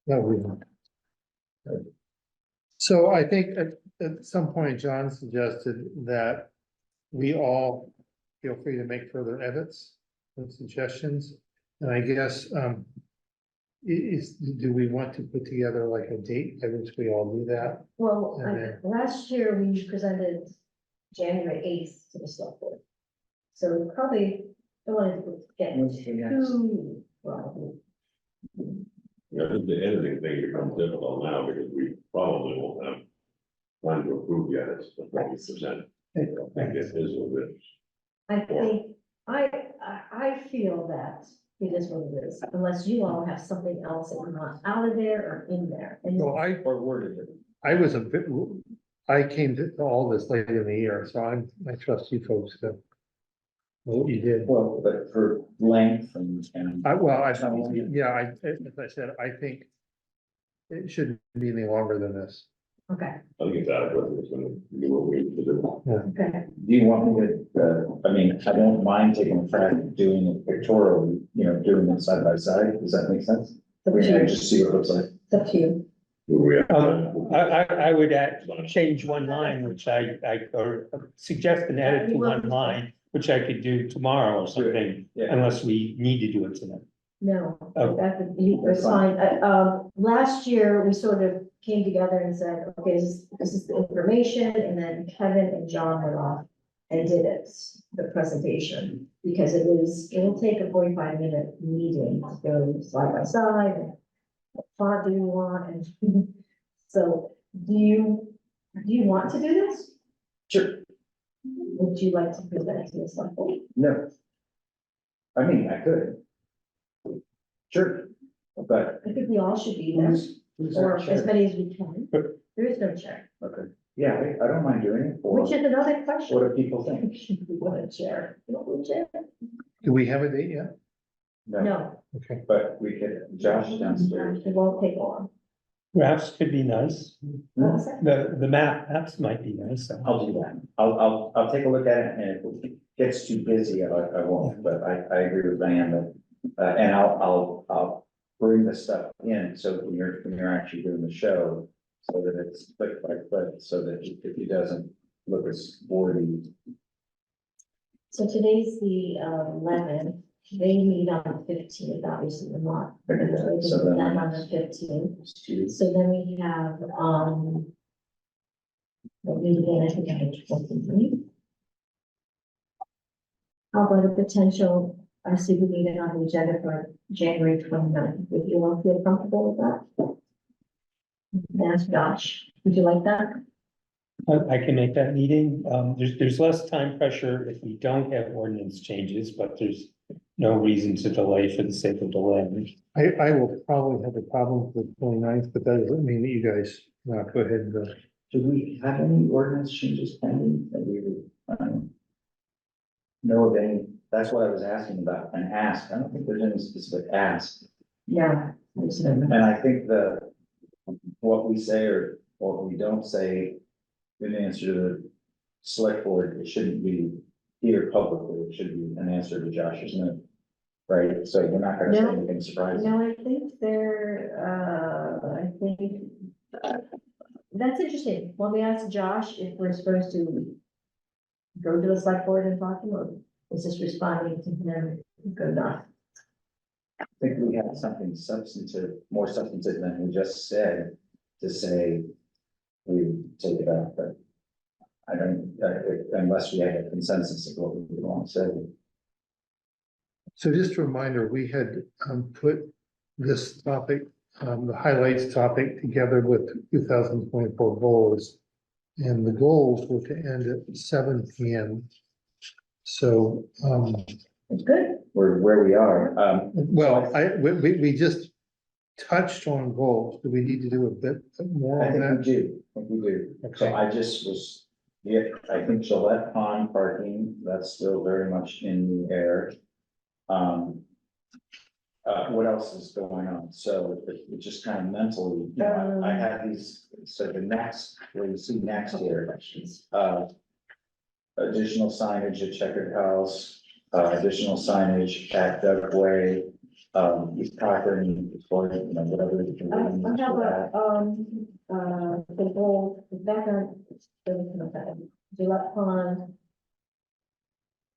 S6: No, we don't. So I think at some point, John suggested that we all feel free to make further edits and suggestions. And I guess, do we want to put together like a date by which we all do that?
S2: Well,
S6: Okay.
S2: last year we presented January 8th to the select board. So we probably don't want to get too, well.
S5: Yeah, I think the editing thing becomes difficult now, because we probably won't have time to approve yet, it's the 40%. I think it is what it is.
S2: I think, I feel that it is what it is, unless you all have something else that you want out of there or in there. And
S6: So
S1: Or worded it.
S6: I was a bit, I came to all this late in the year, so I trust you folks to. What you did.
S1: Well, but for length and.
S6: As I said, I think it shouldn't be any longer than this.
S2: Okay,
S5: I think it's adequate, it's gonna do what we need to do.
S2: okay.
S1: Do you want me to, I mean, I don't mind taking a crack at doing it pictorially, doing it side by side, does that make sense?
S2: up
S1: We
S2: to
S1: can
S2: you.
S1: just see what it looks like.
S2: It's up to you.
S5: We have-
S4: I would add, change one line, which or suggest an edit to one line, which I could do tomorrow or something,
S1: Yeah.
S4: unless we need to do it tonight.
S2: No,
S4: Oh.
S2: that's, it's fine. Last year, we sort of came together and said, okay, this is the information, and then Kevin and John went off and did it, the presentation, because it'll take a 45-minute meeting to go side by side, and what font do you want, and so, do you want to do this?
S1: Sure.
S2: Would you like to present to the select board?
S1: No. I mean, I could. Sure, but
S2: I think we all should be there,
S1: who's
S2: or
S1: our
S2: as
S1: chair?
S2: many as we can. There is no chair,
S1: Okay, yeah, I don't mind doing it, or
S2: which is another question.
S1: what do people think?
S2: We want a chair. You don't want a chair?
S6: Do we have a date yet?
S2: No,
S6: Okay.
S1: But we could, Josh downstairs.
S2: it won't take long.
S4: Graphs could be nice.
S2: What was that?
S4: The maps might be nice.
S1: I'll do that. I'll take a look at it, and if it gets too busy, I won't, but I agree with Diane, that, and I'll bring the stuff in, so that when you're actually doing the show, so that it's click by click, so that if he doesn't look as wordy.
S2: So today's the 11th. They meet on the 15th, obviously, we're not.
S1: So then-
S2: Them on the 15th.
S1: it's too-
S2: So then we have, we'll meet again, I think, on the 23rd. How about a potential, I see we need it on the agenda for January 29th. Would you all feel comfortable with that? Ask Josh, would you like that?
S4: I can make that meeting. There's less time pressure if we don't have ordinance changes, but there's no reason to delay for the sake of delay.
S6: I will probably have a problem with the 29th, but that doesn't mean that you guys not go ahead and go.
S1: Do we have any ordinance changes pending that we would, know of any? That's what I was asking about, an ask. I don't think there's any specific ask.
S2: Yeah.
S1: And I think what we say or what we don't say in answer to the select board, it shouldn't be here publicly, it should be an answer to Josh's note. Right, so we're not gonna say
S2: No.
S1: anything surprising.
S2: No, I think that's interesting. When we asked Josh if we're supposed to go to the select board and talk to him, or is this responding to him good enough?
S1: I think we have something substantive, more substantive than we just said, to say we take it out, but I don't, unless we have a consensus of what we want to say.
S6: So just a reminder, we had put this topic, the highlights topic together with 2024 goals. And the goals were to end at 7 p.m. So,
S2: It's good.
S1: We're where we are,
S6: well, we just touched on goals. Do we need to do a bit more
S1: I
S6: on
S1: think we
S6: that?
S1: do, So
S6: Okay.
S1: I just was, yeah, I think Gillette Pond parking, that's still very much in the air. What else is going on? So it just kind of mentally, you know, I have these, so the next, where you see next here,
S2: Questions.
S1: additional signage at Checkered House, additional signage at Dugway, East Cochran, or, you know, whatever. you can
S2: I
S1: do
S2: have
S1: for that.
S2: the goal, the background, Gillette Pond.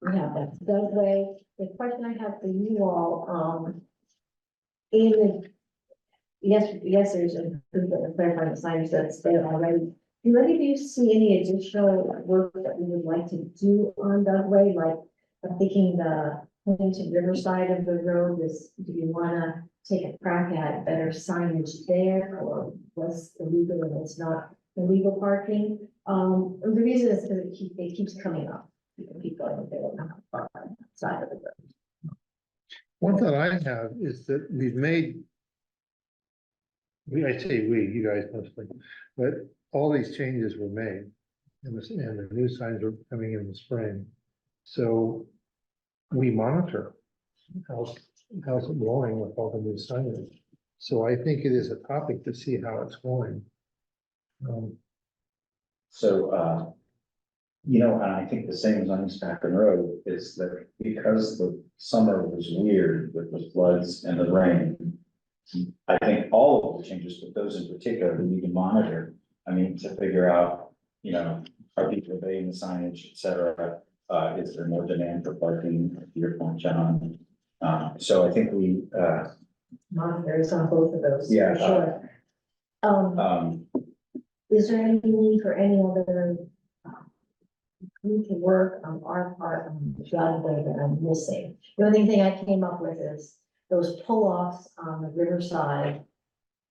S2: We have that Dugway. The question I have for you all, in the, yes, there's a clarifying the signage that's there already. Do any of you see any additional work that we would like to do on Dugway? Like, I'm thinking the Huntington Riverside of the road is, do you wanna take a crack at better signage there, or what's illegal and what's not illegal parking? The reason is because it keeps coming up. People keep going, they don't know how far on that side of the road.
S6: One thought I have is that we've made. I say we, you guys mostly, but all these changes were made. And the new signs are coming in the spring. So we monitor how's it going with all the new signage. So I think it is a topic to see how it's going.
S1: So, you know, and I think the same as on East Cochran Road is that because the summer was weird with the floods and the rain, I think all of the changes, but those in particular, we need to monitor. I mean, to figure out, you know, are people obeying the signage, et cetera? Is there more demand for parking, to your point, John? So I think we,
S2: Monitors on both of those,
S1: Yeah,
S2: for sure. Is there any need for any other group to work on our part on the driveway that I'm missing? The only thing I came up with is those pull-offs on the riverside.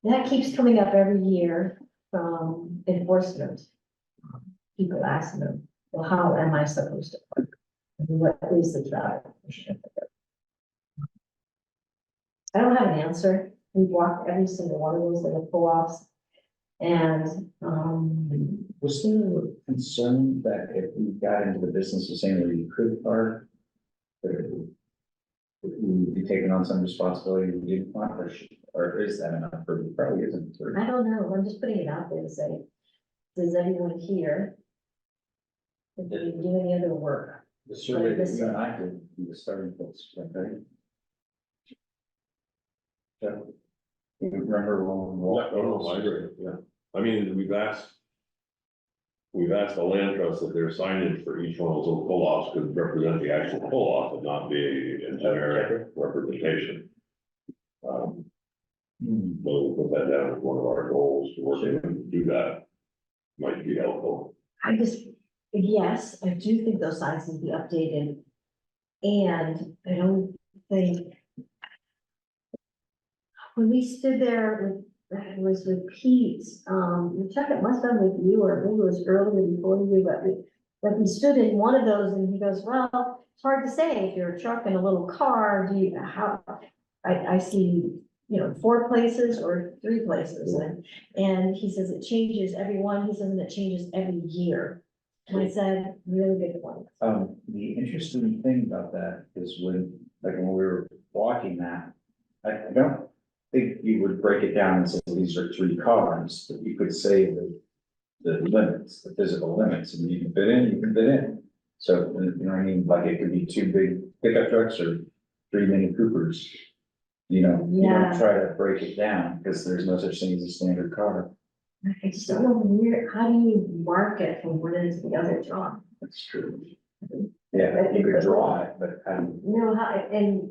S2: That keeps coming up every year from enforcement. People asking them, well, how am I supposed to park? And what is the drive? I don't have an answer. We've walked every single one of those that are pull-offs. And,
S1: was there a concern that if we got into the business of saying where you could park, that it would be taking on some responsibility we didn't want, or is that enough? Or it probably isn't.
S2: I don't know, I'm just putting it out there to say, does anyone here? If they do any other work?
S1: The survey that you and I did, we were starting folks, right? Yeah. You remember when we walked over the library?
S5: Yeah, I mean, we've asked the land trust that their signage for each one of those little pull-offs could represent the actual pull-off and not be a generic representation. But we'll put that down as one of our goals to work to do that. Might be helpful.
S2: Yes, I do think those signs need to be updated. And I don't think. When we stood there with, it was with Pete, Chuck, it must have been with you, or maybe it was earlier before you, but we stood in one of those and he goes, well, it's hard to say if you're a truck and a little car, I see, 4 places or 3 places. And he says it changes every one, he says, and it changes every year. And I said, really good point.
S1: The interesting thing about that is when we were walking that, I don't think you would break it down and say, these are 3 cars, but you could say the limits, the physical limits, and you can fit in, you can fit in. So, you know what I mean, like it could be 2 big pickup trucks or 3 Mini Coopers. You don't try to break it down, because there's no such thing as a standard car.
S2: I just don't know how do you mark it from one end to the other, John?
S1: That's true. Yeah, you could draw it, but
S2: No, and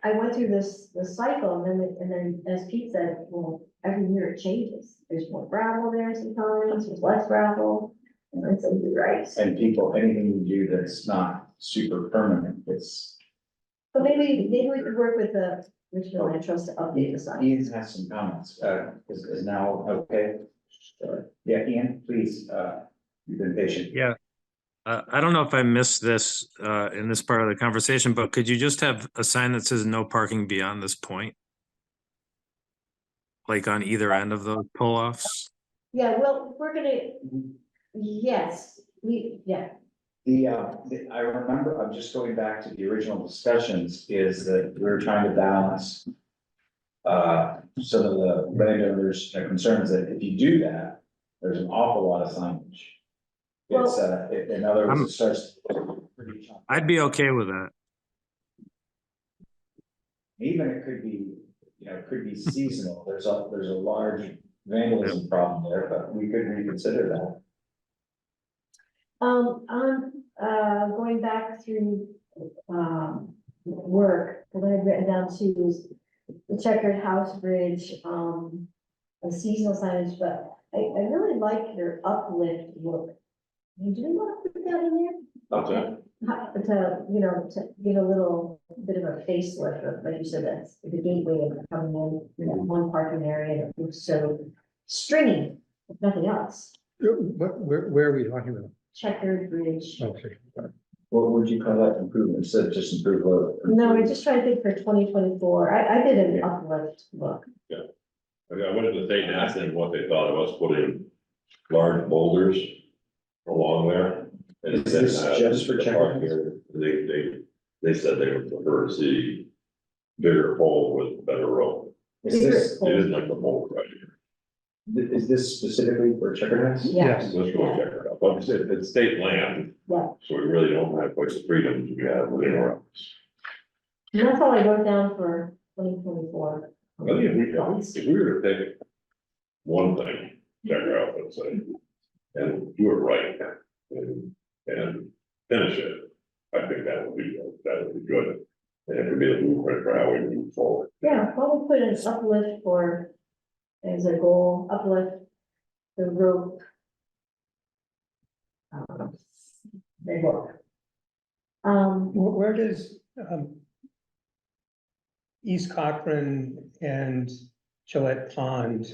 S2: I went through the cycle, and then as Pete said, well, every year it changes. There's more gravel there sometimes, there's less gravel. And I said, you're right.
S1: and people, anything you do that's not super permanent, it's.
S2: But maybe we could work with the Richmond Land Trust to update the sign.
S1: Ian has some comments, is now okay? Yeah, Ian, please, you've been patient.
S3: Yeah. I don't know if I missed this in this part of the conversation, but could you just have a sign that says no parking beyond this point? Like on either end of those pull-offs?
S2: Yeah, well, we're gonna, yes,
S1: I remember, I'm just going back to the original discussions, is that we were trying to balance. Some of the landowners' concerns that if you do that, there's an awful lot of signage. It's, in other words, it starts.
S3: I'd be okay with that.
S1: Even it could be, it could be seasonal, there's a large vandalism problem there, but we could reconsider that.
S2: I'm going back through, work, what I've written down too is the checkered house bridge, a seasonal signage, but I really like your uplift look. Do we want to put that in there?
S5: Okay.
S2: To give a little bit of a facelift, like you said, that's the gateway of coming in, one parking area that looks so stringy, if nothing else.
S6: Where are we talking about?
S2: Checkered bridge.
S6: Okay.
S1: What would you call that improvement, instead of just improve load?
S2: No, we're just trying to think for 2024. I did an uplift look.
S5: I went to the state and asked them what they thought of us putting large boulders along there. And
S1: Is this just for
S5: the
S1: checking?
S5: park here, they said they would prefer to see bigger pole with better rope.
S1: Is this,
S5: It isn't like the pole right here.
S1: is this specifically for checkered house?
S2: Yes.
S5: Let's go check it out. But it's state land.
S2: Yeah.
S5: So we really don't have quite the freedoms we have within our office.
S2: And that's all I wrote down for 2024.
S5: I think if we were to pick one thing, check her out, let's say, and do it right, and finish it, I think that would be good. And it would be a blueprint for how we move forward.
S2: Yeah, well, we'll put an uplift for, as a goal, uplift the road. They work.
S4: Where does, East Cochran and Gillette Pond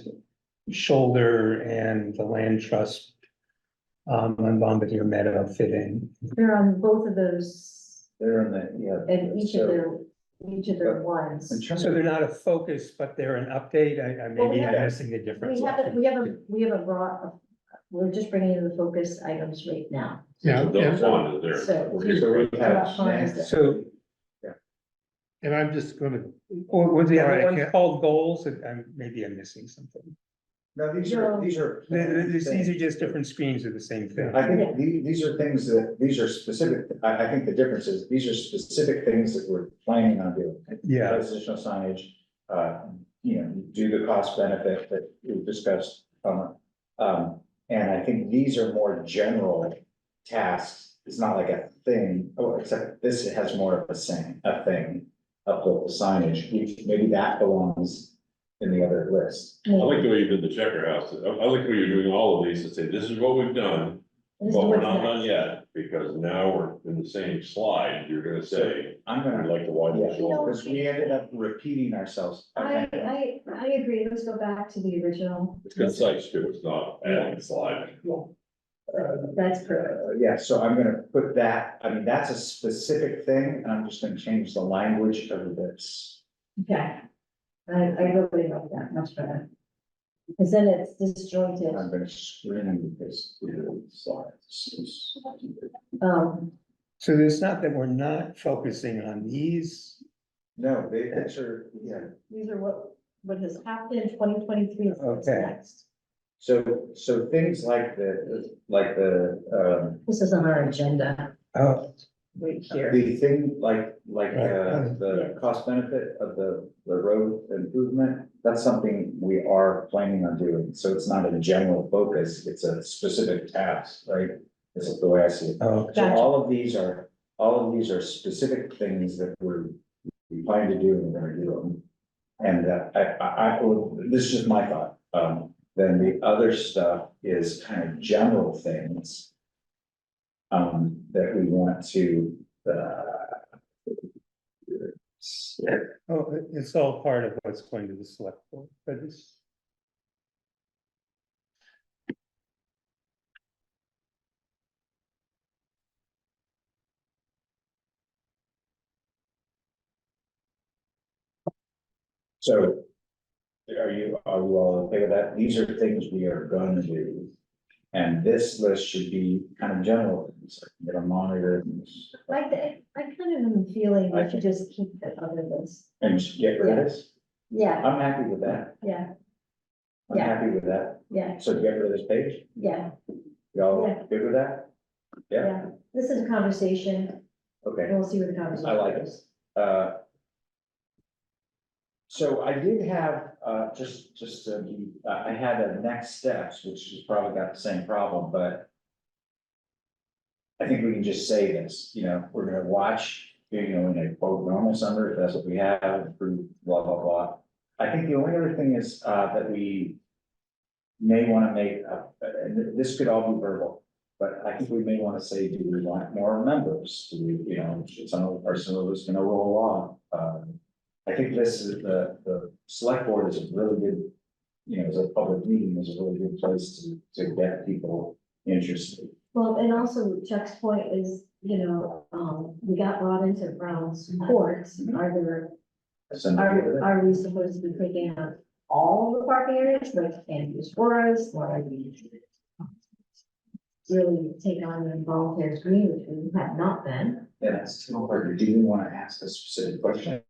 S4: shoulder and the land trust on Bombardier Meadow fit in?
S2: They're on both of those,
S1: They're in the, yeah.
S2: and each of their ones.
S1: In terms
S4: So
S1: of,
S4: they're not a focus, but they're an update. I
S2: Well, we
S4: maybe I'm
S2: have-
S4: missing the difference.
S2: We have a broad, we're just bringing in the focus items right now.
S6: Yeah,
S5: So Don't want it there.
S2: So-
S1: so we have.
S4: So,
S6: and I'm just gonna,
S4: or was the
S6: All right,
S4: other one
S6: yeah.
S4: called goals? And maybe I'm missing something.
S1: No, these are.
S4: These are just different screens of the same thing.
S1: I think these are things that, these are specific, I think the difference is, these are specific things that we're planning on doing.
S4: Yeah,
S1: Transitional signage, do the cost benefit that we've discussed. And I think these are more general tasks. It's not like a thing, except this has more of a thing, uplift the signage, maybe that belongs in the other list.
S5: I like the way you did the checker house. I like the way you're doing all of these to say, this is what we've done,
S2: This is
S5: but we're
S2: what's
S5: not
S2: next.
S5: done yet. Because now we're in the same slide, you're gonna say,
S1: I'm
S5: I'd
S1: gonna,
S5: like to widen this.
S1: yeah, because we ended up repeating ourselves.
S2: I agree, let's go back to the original.
S5: It's concise too, it's not adding a slide.
S2: That's perfect.
S1: Yeah, so I'm gonna put that, I mean, that's a specific thing, and I'm just gonna change the language of this.
S2: Okay. I really like that much better. Because then it's disjointed.
S1: I'm gonna screen this slides.
S4: so it's not that we're not focusing on these.
S1: No, these are, yeah,
S2: These are what has happened in 2023 is what's
S4: Okay.
S2: next.
S1: so things like the,
S2: This is on our agenda
S4: Oh,
S2: right here.
S1: the thing like,
S4: Right.
S1: the cost benefit of the road improvement, that's something we are planning on doing. So it's not a general focus, it's a specific task, right? This is the way I see it.
S4: oh,
S1: So
S2: Gotcha.
S1: all of these are specific things that we plan to do and we're gonna do them. And this is just my thought. Then the other stuff is kind of general things. That we want to,
S4: oh, it's all part of what's going to the select board, but it's.
S1: so. Are you all okay with that? These are things we are gonna do. And this list should be kind of general, things like, monitor things.
S2: I kind of am feeling we should just keep the other list.
S1: And just get rid of this.
S2: Yeah,
S1: I'm happy with that.
S2: yeah,
S1: I'm
S2: Yeah.
S1: happy with that.
S2: yeah,
S1: So get rid of this page.
S2: yeah,
S1: Y'all
S2: Yeah.
S1: good with that? Yeah,
S2: yeah. This is a conversation, and
S1: okay.
S2: we'll see where the conversation
S1: I like it.
S2: goes.
S1: So I did have, I had a next steps, which has probably got the same problem, but. I think we can just say this, we're gonna watch, in a quote normal summer, if that's what we have, approve, blah, blah, blah. I think the only other thing is, that we. May wanna make, and this could all be verbal, but I think we may wanna say, do we want more members? Do we, should some of us gonna roll off? I think this is the select board is a really good, as a public meeting, is a really good place to get people interested.
S2: Well, and also Chuck's point is, we got brought into Brown's courts. Are we supposed to be taking out all the parking areas, like Andrews Forest, or are we really take on the volunteers green, which we have not been?
S1: Yeah, that's too hard. Do you wanna ask a specific question?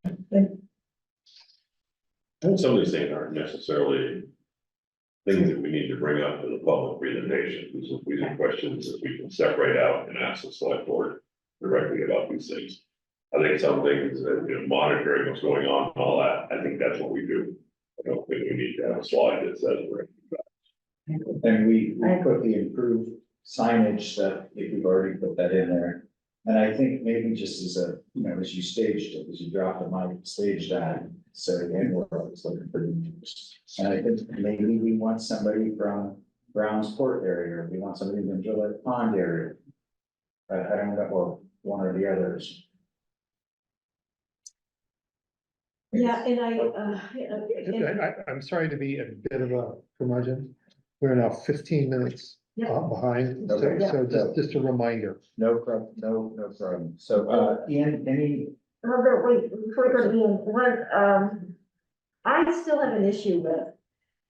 S5: And some of these things aren't necessarily things that we need to bring up in the public presentation. These are questions that we can separate out and ask the select board directly about these things. I think some things that, monitoring what's going on and all that, I think that's what we do. I don't think we need to have a slide that says we're.
S1: And we put the improved signage that, if we've already put that in there. And I think maybe just as a, you know, as you staged it, as you drop the mic, stage that, so again, we're always looking for. And I think maybe we want somebody from Brown's Court area, or we want somebody from Gillette Pond area. I don't know, well, one or the others.
S2: Yeah, and
S6: I'm sorry to be a bit of a curmudgeon. We're now 15 minutes
S2: Yeah.
S6: behind, so,
S1: Okay.
S6: so just a reminder.
S1: No problem, no problem. So, Ian, any,
S2: Wait, before we go to Ian, I still have an issue with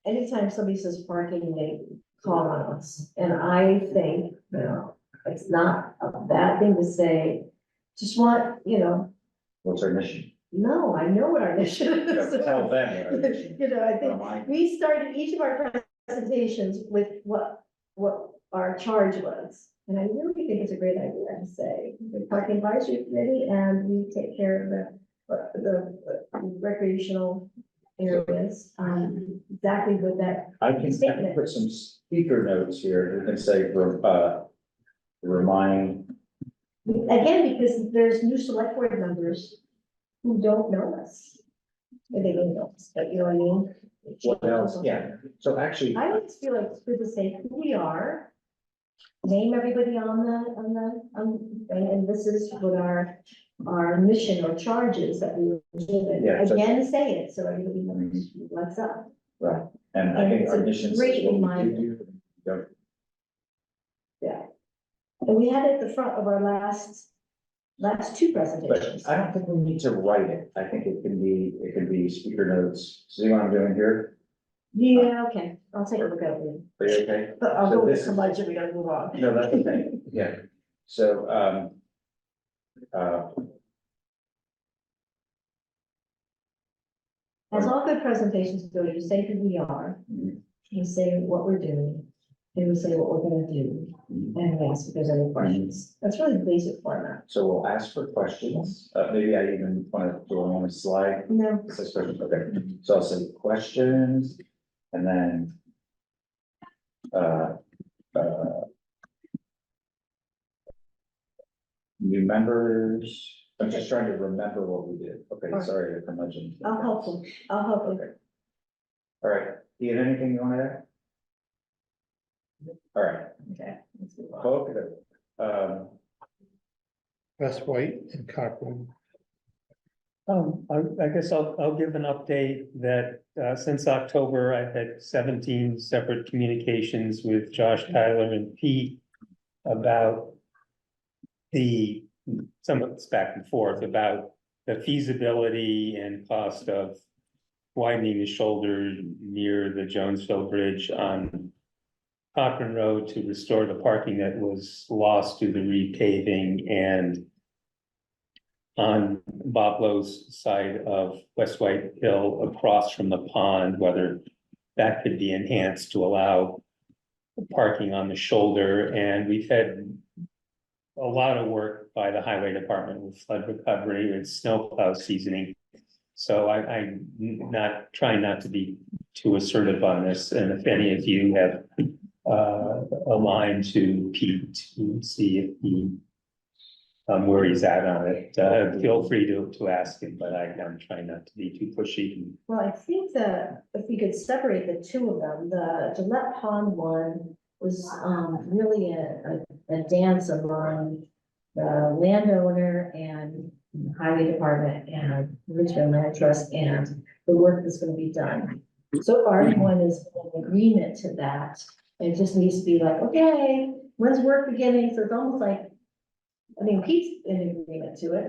S2: anytime somebody says parking, they call on us. And I think, you know, it's not a bad thing to say, just want, you know,
S1: what's our mission?
S2: no, I know what our mission is.
S1: Tell them what our mission is.
S2: You know, I think
S1: Remind-
S2: we started each of our presentations with what our charge was. And I really think it's a great idea to say, the parking advisory committee, and we take care of the recreational areas. Exactly what that,
S1: I can put some speaker notes here, we can say, remind,
S2: again, because there's new select board members who don't know us. Or they don't know us, but you know what I mean?
S1: what else, yeah, so actually,
S2: I always feel like it's good to say who we are. Name everybody and this is what our mission or charges that we were given.
S1: Yeah, so-
S2: Again, say it, so everybody knows what's up.
S1: right, and I think
S2: It's
S1: our
S2: a
S1: mission is
S2: great
S1: what we
S2: reminder.
S1: do. Don't-
S2: Yeah. And we had it at the front of our last two presentations.
S1: But I don't think we need to write it, I think it can be speaker notes, see what I'm doing here?
S2: Yeah, okay, I'll take a look at it.
S1: Are you okay?
S2: But I'll
S1: So
S2: go with
S1: this is-
S2: curmudgeon, we gotta move on.
S1: No, that's okay, yeah, so,
S2: As all good presentations go, you say who we are, you say what we're doing, and we say what we're gonna do, and we ask if there's any questions. That's really the basic format.
S1: so we'll ask for questions, maybe I even want to do on a slide.
S2: No,
S1: It says questions, okay, so I'll say questions, and then. New members, I'm just trying to remember what we did, okay,
S2: Alright.
S1: sorry, I mentioned.
S2: I'll help you, I'll help you.
S1: Okay. All right, Ian, anything you want to add? All right,
S2: Okay, let's move on.
S1: okay,
S6: West White and Cochran.
S4: I guess I'll give an update that, since October, I've had 17 separate communications with Josh, Tyler, and Pete about some of it's back and forth about the feasibility and cost of widening the shoulder near the Jonesville Bridge on Cochran Road to restore the parking that was lost to the repaving, and on Bob Lowe's side of West White Hill across from the pond, whether that could be enhanced to allow parking on the shoulder. And we've had a lot of work by the highway department with flood recovery and snowplow seasoning. So I'm not trying not to be too assertive on this. And if any of you have a line to Pete to see if he where he's at on it, feel free to ask him, but I'm trying not to be too pushy.
S2: Well, I think that if we could separate the two of them, the Gillette Pond one was really a dance among the landowner and highway department and Richmond Land Trust and the work that's gonna be done. So far, everyone is in agreement to that. It just needs to be like, okay, when's work beginning? So it's almost like, I mean, Pete's in agreement to it.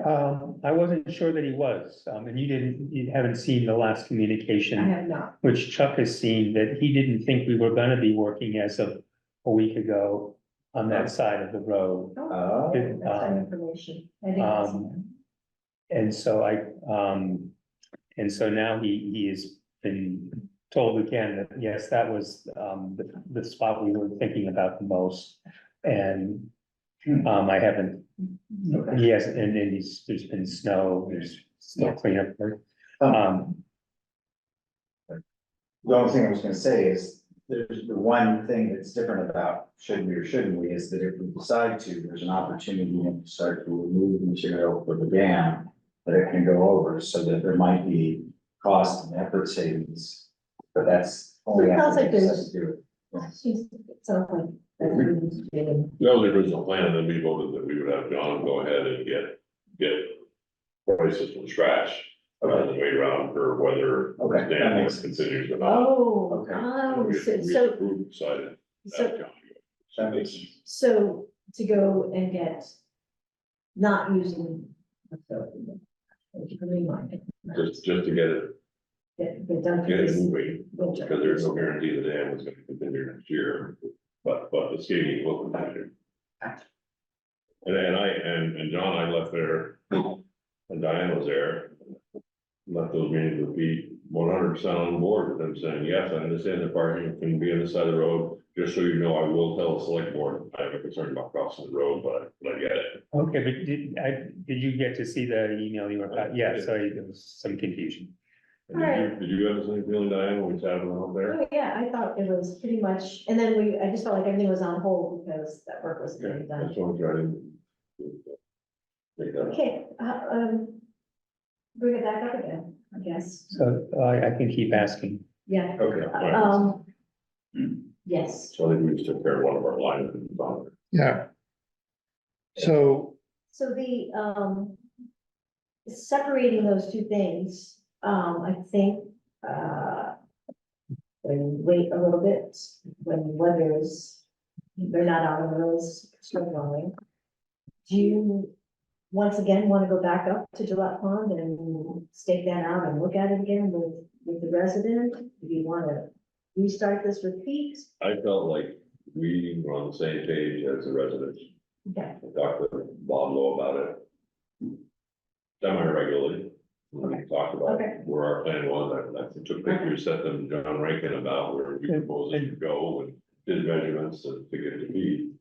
S4: I wasn't sure that he was, and you haven't seen the last
S2: I
S4: communication,
S2: have not.
S4: which Chuck has seen, that he didn't think we were gonna be working as of a week ago on that side of the road.
S2: Oh,
S1: uh,
S2: that's some information. I didn't see that.
S4: And so and so now he has been told again that, yes, that was, the spot we were thinking about the most. And, I haven't, he hasn't, and then there's been snow, there's still cleanup work.
S1: The only thing I was gonna say is, there's the one thing that's different about should we or shouldn't we, is that if we decide to, there's an opportunity to start to remove material for the dam that it can go over, so that there might be cost and effort savings, but that's only
S2: It sounds
S1: after
S2: like
S1: we decide
S2: there's-
S1: to do it.
S2: It sounds like. that's what we need to do.
S5: That was the original plan, and then we voted that we would have John go ahead and get prices from scratch, rather than wait around for whether
S1: Okay, that
S5: Dan
S1: makes
S5: was
S1: sense.
S5: continues or not.
S2: Oh,
S1: Okay.
S2: oh,
S5: We
S2: so,
S5: approved, decided
S2: so,
S5: that John.
S1: That makes sense.
S2: so to go and get, not using. Thank you for reminding.
S5: Just to get it
S2: Get done. for
S5: Get it
S2: this
S5: moving,
S2: winter.
S5: because there's no guarantee the dam is gonna continue next year, but the skating will continue. And John, I left there, and Diane was there. Left those meetings with Pete 100% on board with them saying, yes, I understand the parking can be on the side of the road. Just so you know, I will tell the select board, I have a concern about crossing the road, but I get it.
S4: Okay, but did you get to see the email you were, yeah, sorry, there was some confusion.
S5: And did you have the same feeling, Diane, when we chatted out there?
S2: Oh, yeah, I thought it was pretty much, and then I just felt like everything was on hold because that work was
S5: Okay,
S2: getting done.
S5: that's what I'm trying to. Make that up.
S2: Okay, bring it back up again, I guess.
S4: So I can keep asking.
S2: Yeah,
S5: Okay, all right.
S2: yes.
S5: So I think we just took care of one of our line items on it.
S6: Yeah. So,
S2: So separating those two things, I think, when we wait a little bit, when the weather is, they're not out on the roads, struggling. Do you, once again, want to go back up to Gillette Pond and stake that out and look at it again with the resident? Do you want to restart this with Pete?
S5: I felt like we were on the same page as the residents.
S2: Okay,
S5: I talked to Bob Lowe about it. Semi-regularly. We talked about
S2: Okay.
S5: where our plan was. I took pictures, sent them to John Rankin about where we proposed it to go and did measurements to get to be.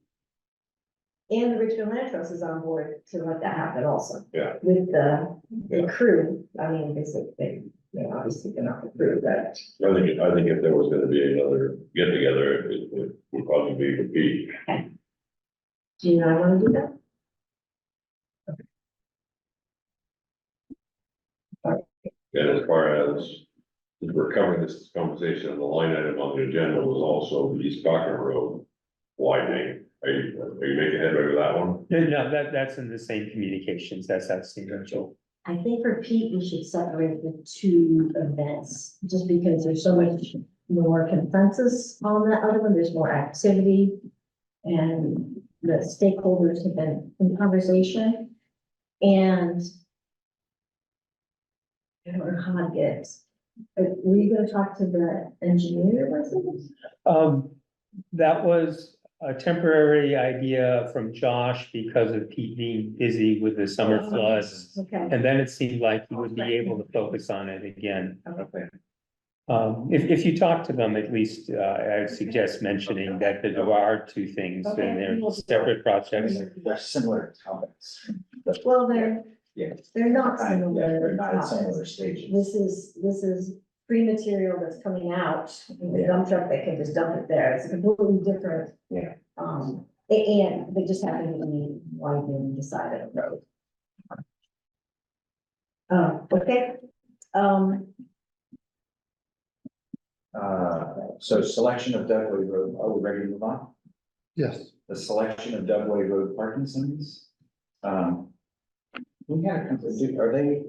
S2: and the Richmond Land Trust is on board to let that happen also.
S5: Yeah.
S2: With the
S5: Yeah.
S2: crew, I mean, they obviously they're not the crew, but.
S5: I think if there was gonna be another get together, it would probably be with Pete.
S2: Do you not want to do that?
S5: And as far as we're covering this conversation, the line item on the agenda was also the East Cochran Road widening. Are you making headway with that one?
S4: No, that's in the same communications, that's Joe.
S2: I think for Pete, we should separate the two events, just because there's so much more consensus on that other one, there's more activity. And the stakeholders have been in conversation, and I don't know how to get, were you gonna talk to the engineer, was it?
S4: That was a temporary idea from Josh because of Pete being busy with the summer floods.
S2: Okay,
S4: And then it seemed like he would be able to focus on it again.
S2: okay,
S4: If you talk to them, at least, I would suggest mentioning that there are two things and they're separate projects.
S1: They're similar topics.
S2: well, they're
S1: Yeah.
S2: not
S1: Yeah,
S2: similar.
S1: they're not at
S2: topics.
S1: similar stages.
S2: This is free material that's coming out, in the
S1: Yeah.
S2: dump truck, they can just dump it there, it's a completely different.
S1: Yeah.
S2: And they just happen to be widening the side of the road. Okay,
S1: So selection of Dugway Road, are we ready to move on?
S6: yes,
S1: The selection of Dugway Road parking signs. We had, are they,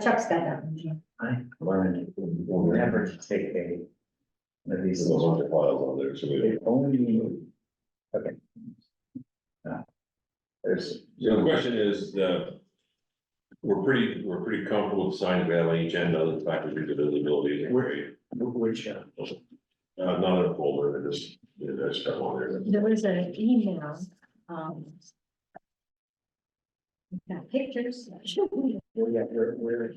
S2: Chuck's got that one, Jim.
S1: I learned never to take a. One of these.
S5: There's a bunch of files on there, so we.
S1: If only. Okay. There's.
S5: So the question is, we're pretty comfortable with the signs we have on each end, other than the fact that the visibility is great.
S1: Which,
S5: Not in a folder, I just got one there.
S2: There was an email, got pictures.
S1: yeah, where, or,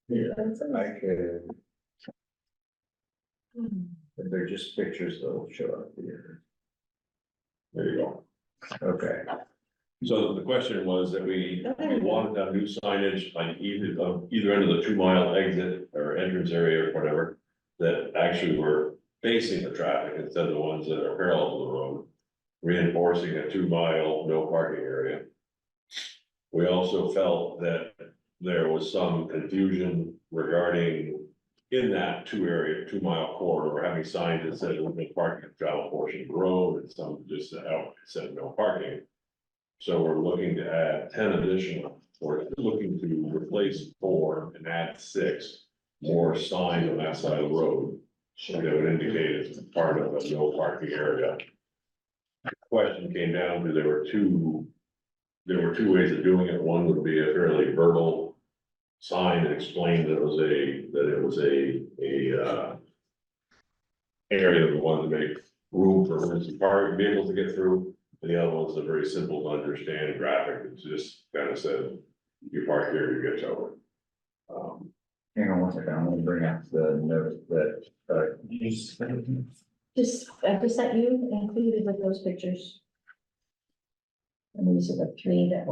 S1: yeah, I could, if they're just pictures, they'll show up here.
S5: There you go.
S1: Okay.
S5: So the question was that we wanted to have new signage on either end of the 2 mile exit or entrance area or whatever. That actually were facing the traffic instead of the ones that are parallel to the road. Reinforcing a 2 mile no parking area. We also felt that there was some confusion regarding. In that 2 mile corridor, having signs that said no parking at travel portion of the road and some just said no parking. So we're looking to add 10 additional, or looking to replace 4 and add 6 more signs on that side of the road. That would indicate it's part of a no parking area. The question came down to there were two ways of doing it. One would be a fairly verbal sign that explained that it was a area that we wanted to make room for emergency parking vehicles to get through. And the other one's a very simple to understand graphic. It's just kind of said, you park here, you get towed.
S1: Hang on one second, I'm gonna bring up the note that,
S2: I just sent you included with those pictures. And these are the 3 that.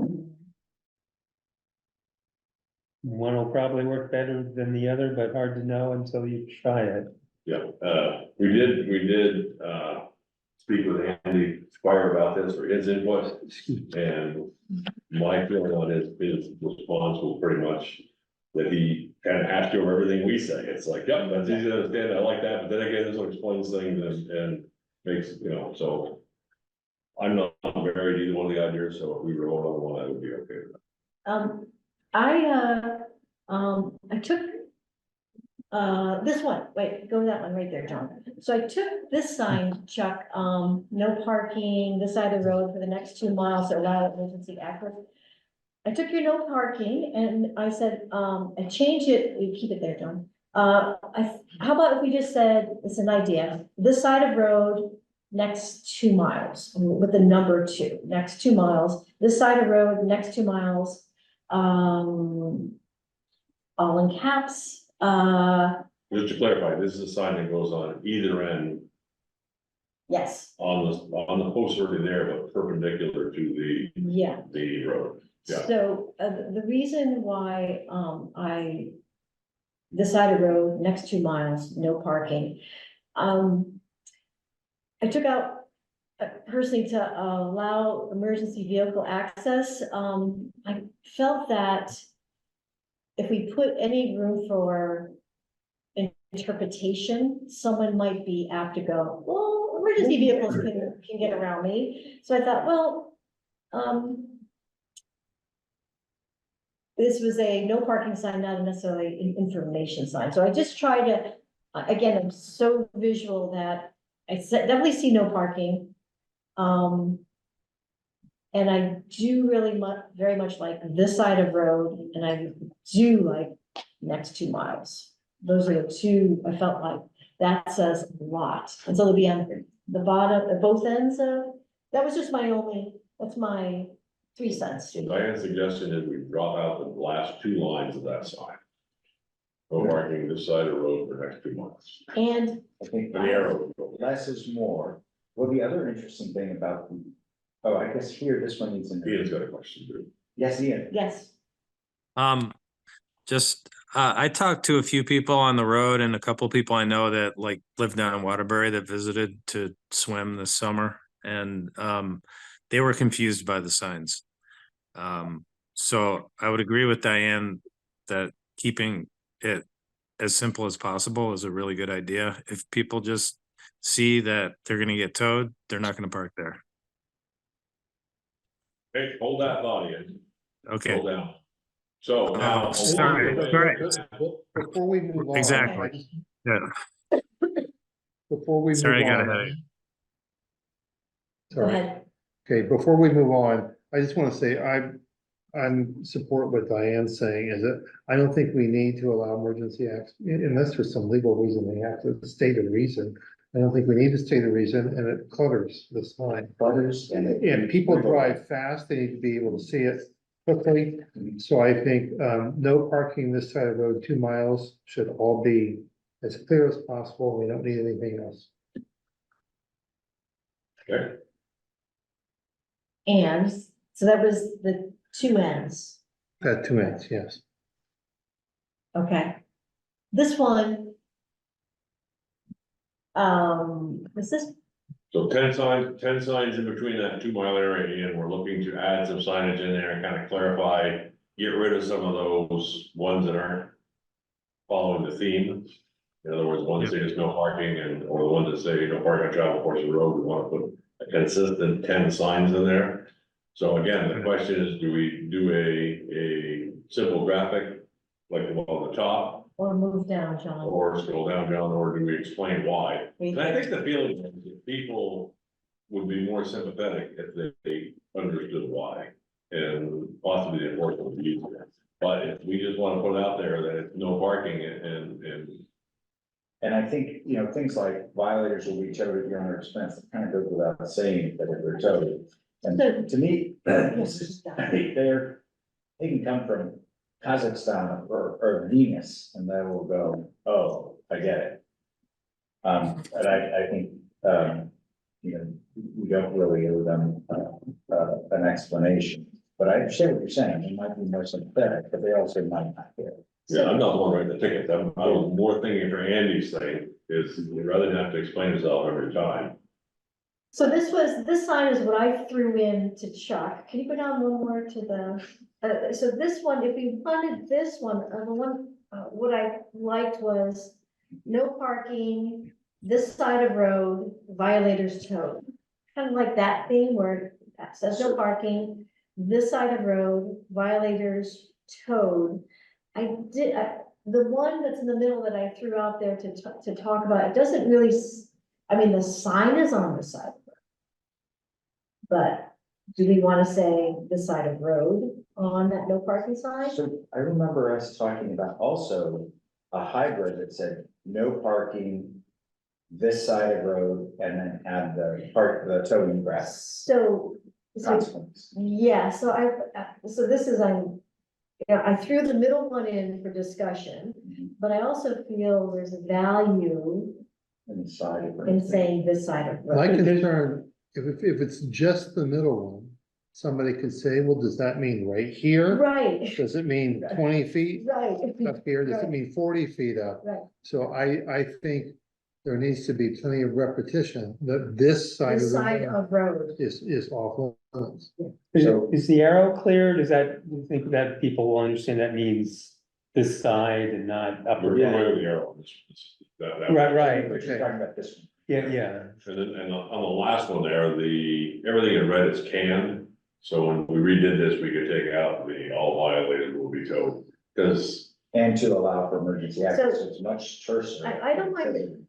S4: One will probably work better than the other, but hard to know until you try it.
S5: Yeah, we did speak with Andy Squire about this for his input. And my feeling on his response was pretty much that he kind of asked over everything we say. It's like, yep, that's easy to understand, I like that, but then again, this one explains things and makes, so. I'm not married to either one of the ideas, so if we were all on one, I would be okay with that.
S2: I took this one, wait, go to that one right there, John. So I took this sign, Chuck, no parking this side of the road for the next 2 miles to allow emergency access. I took your no parking and I said, I changed it, you keep it there, John. How about if we just said, it's an idea, this side of road, next 2 miles, with the number 2, next 2 miles, this side of road, next 2 miles. All in caps,
S5: Just to clarify, this is a sign that goes on either end
S2: yes,
S5: on the post already there, but perpendicular to
S2: yeah.
S5: the road. Yeah.
S2: So, the reason why, this side of road, next 2 miles, no parking. I took out personally to allow emergency vehicle access. I felt that if we put any room for interpretation, someone might be apt to go, well, emergency vehicles can get around me. So I thought, well, this was a no parking sign, not necessarily an information sign. So I just try to, again, I'm so visual that I definitely see no parking. And I do really very much like this side of road, and I do like next 2 miles. Those are the 2, I felt like that says a lot. And so it'll be on the bottom, at both ends of, that was just that's my 3 cents.
S5: Diane's suggestion is we drop out the last 2 lines of that sign. No parking this side of the road for the next 2 months.
S2: And
S1: I think
S5: The arrow.
S1: less is more. Well, the other interesting thing about, I guess here, this one needs.
S5: Ian's got a question too.
S1: Yes, Ian.
S2: yes,
S3: I talked to a few people on the road and a couple people I know that like live down in Waterbury that visited to swim this summer, and they were confused by the signs. So I would agree with Diane that keeping it as simple as possible is a really good idea. If people just see that they're going to get towed, they're not going to park there.
S5: Hey, hold that thought, Ian.
S3: Okay.
S5: Hold down. So now.
S3: Sorry.
S6: Before we move on.
S3: Exactly. Yeah.
S6: Before we move
S3: Sorry, I got
S6: on.
S3: ahead of you.
S2: go
S6: Sorry.
S2: ahead.
S6: Okay, before we move on, I just want to say I'm support what Diane's saying is that I don't think we need to allow emergency access unless there's some legal reason they have to state a reason. I don't think we need to state a reason, and it clutters the sign.
S1: Butters
S6: And people drive fast, they need to be able to see it quickly. So I think no parking this side of the road 2 miles should all be as clear as possible. We don't need anything else.
S5: Okay.
S2: And So that was the two ends,
S6: At 2 ends, yes.
S2: okay. This one. Is this,
S5: So 10 signs in between that 2 mile area, and we're looking to add some signage in there and kind of clarify, get rid of some of those ones that aren't following the theme. In other words, ones that say there's no parking, and, or the ones that say no parking on travel portion of the road, we want to put a consistent 10 signs in there. So again, the question is, do we do a simple graphic, like the one on the top,
S2: or move down, John?
S5: or scroll down, John, or do we explain why?
S2: We-
S5: And I think the feeling is that people would be more sympathetic if they understood why, and possibly the enforcement would be easier. But if we just want to put out there that it's no parking
S1: And I think, you know, things like violators will be towed at your own expense, it kind of goes without saying that if they're towed. And to me, I think they can come from Kazakhstan or Venus, and they will go, oh, I get it. And I think, you know, we don't really owe them, an explanation. But I understand what you're saying, it might be more sympathetic, but they also might not care.
S5: yeah, I'm not the one writing the tickets, I was more thinking for Andy's thing, is rather than have to explain himself every time.
S2: So this sign is what I threw in to Chuck. Can you go down one more to the, so this one, if we wanted this one, the one, what I liked was no parking, this side of road, violators towed. Kind of like that theme where it says no parking, this side of road, violators towed. The one that's in the middle that I threw out there to talk about, it doesn't really, I mean, the sign is on the side. But do we want to say the side of road on that no parking sign?
S1: So I remember us talking about also a hybrid that said no parking this side of road, and then add the towing grass
S2: So,
S1: consequence.
S2: yeah, so so this is, I threw the middle one in for discussion, but I also feel there's a value
S1: Inside of
S2: in saying this side of
S6: My
S2: road.
S6: concern, if it's just the middle one, somebody could say, well, does that mean right here?
S2: Right,
S6: Does it mean 20 feet
S2: right.
S6: up here? Does it
S2: Right.
S6: mean 40 feet up?
S2: Right.
S6: So I think there needs to be plenty of repetition that this side of
S2: This
S6: the
S2: side
S6: road
S2: of road.
S6: is off limits.
S4: Is the arrow clear? Does that, you think that people will understand that means this side and not up or
S5: We're
S4: down?
S5: away with the arrow. That-
S4: Right,
S1: But you're talking about this one.
S4: yeah.
S5: And then, and on the last one there, everything in red is canned, so when we redid this, we could take out the all violated will be towed, because.
S1: And to allow for emergency access,
S2: So-
S1: so it's much terser.
S2: I don't mind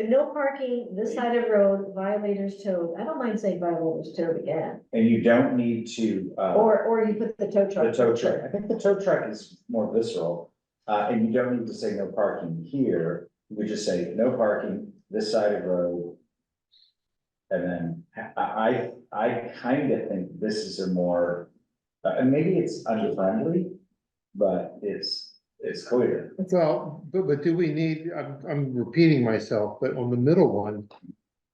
S2: no parking, this side of road, violators towed. I don't mind saying violators towed again.
S1: And you don't need to,
S2: Or you put the tow truck.
S1: the tow truck, I think the tow truck is more visceral. And you don't need to say no parking here, we just say no parking, this side of road. And then I kind of think this is a more, and maybe it's unfriendly, but it's clear.
S6: Well, but do we need, I'm repeating myself, but on the middle one,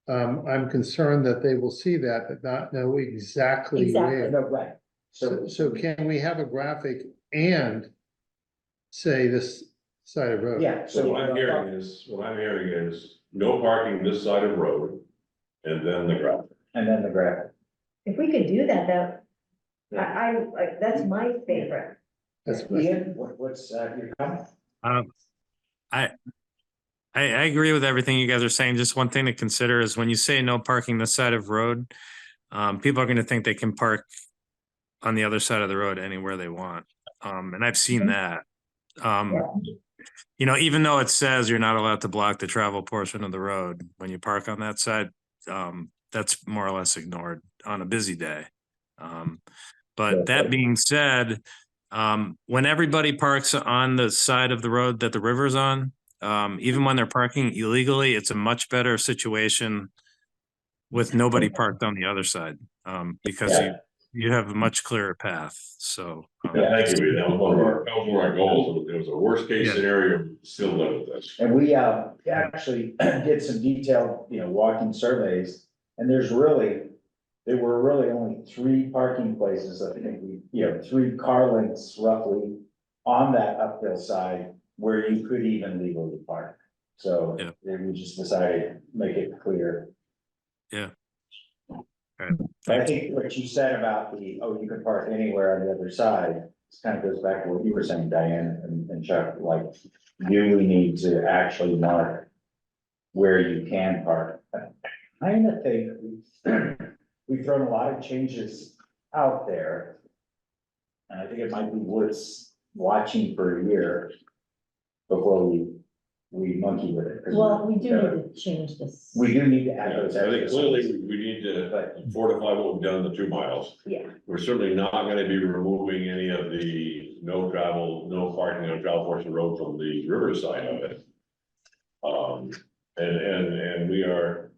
S6: I'm concerned that they will see that, but not know exactly
S2: Exactly.
S6: where.
S1: No, right,
S6: So can we have a graphic and say this side of road?
S1: yeah,
S5: So what I'm hearing is no parking this side of road, and then the graphic.
S1: And then the graphic.
S2: If we could do that, that's my favorite.
S6: That's,
S1: Ian, what's your comment?
S3: I agree with everything you guys are saying. Just one thing to consider is when you say no parking this side of road, people are going to think they can park on the other side of the road anywhere they want. And I've seen that. You know, even though it says you're not allowed to block the travel portion of the road when you park on that side, that's more or less ignored on a busy day. But that being said, when everybody parks on the side of the road that the river's on, even when they're parking illegally, it's a much better situation with nobody parked on the other side, because you have a much clearer path. So,
S5: Yeah, thank you, that was one of our goals, it was a worst case scenario, still live with this.
S1: And we actually did some detailed, walking surveys, and there's there were really only 3 parking places, I think we, 3 car lengths roughly on that uphill side where you could even legally park. So
S3: Yeah.
S1: then we just decided to make it clear.
S3: Alright,
S1: But I think what you said about you can park anywhere on the other side, this kind of goes back to what you were saying, Diane and Chuck, like, do we need to actually mark where you can park? I kind of think we've thrown a lot of changes out there. And I think it might be worth watching for a year before we monkey with it. 'Cause
S2: Well, we do need to change this.
S1: We do need to add
S5: I
S1: those.
S5: think
S1: extra
S5: clearly
S1: signs.
S5: we need to fortify what we've done in the 2 miles.
S2: Yeah.
S5: We're certainly not gonna be removing any of the no travel, no parking on travel portion road from the riverside of it. And we are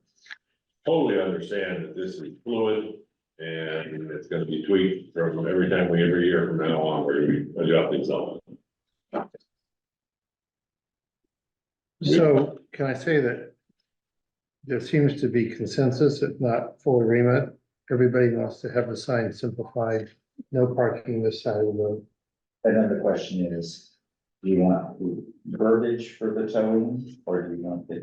S5: totally understand that this is fluid and it's gonna be tweaked from every year from now on, where we adjust things.
S6: So can I say that there seems to be consensus, if not full agreement? Everybody wants to have the sign simplified, no parking this side of the road.
S1: And then the question is, do you want verbiage for the towing or do you want the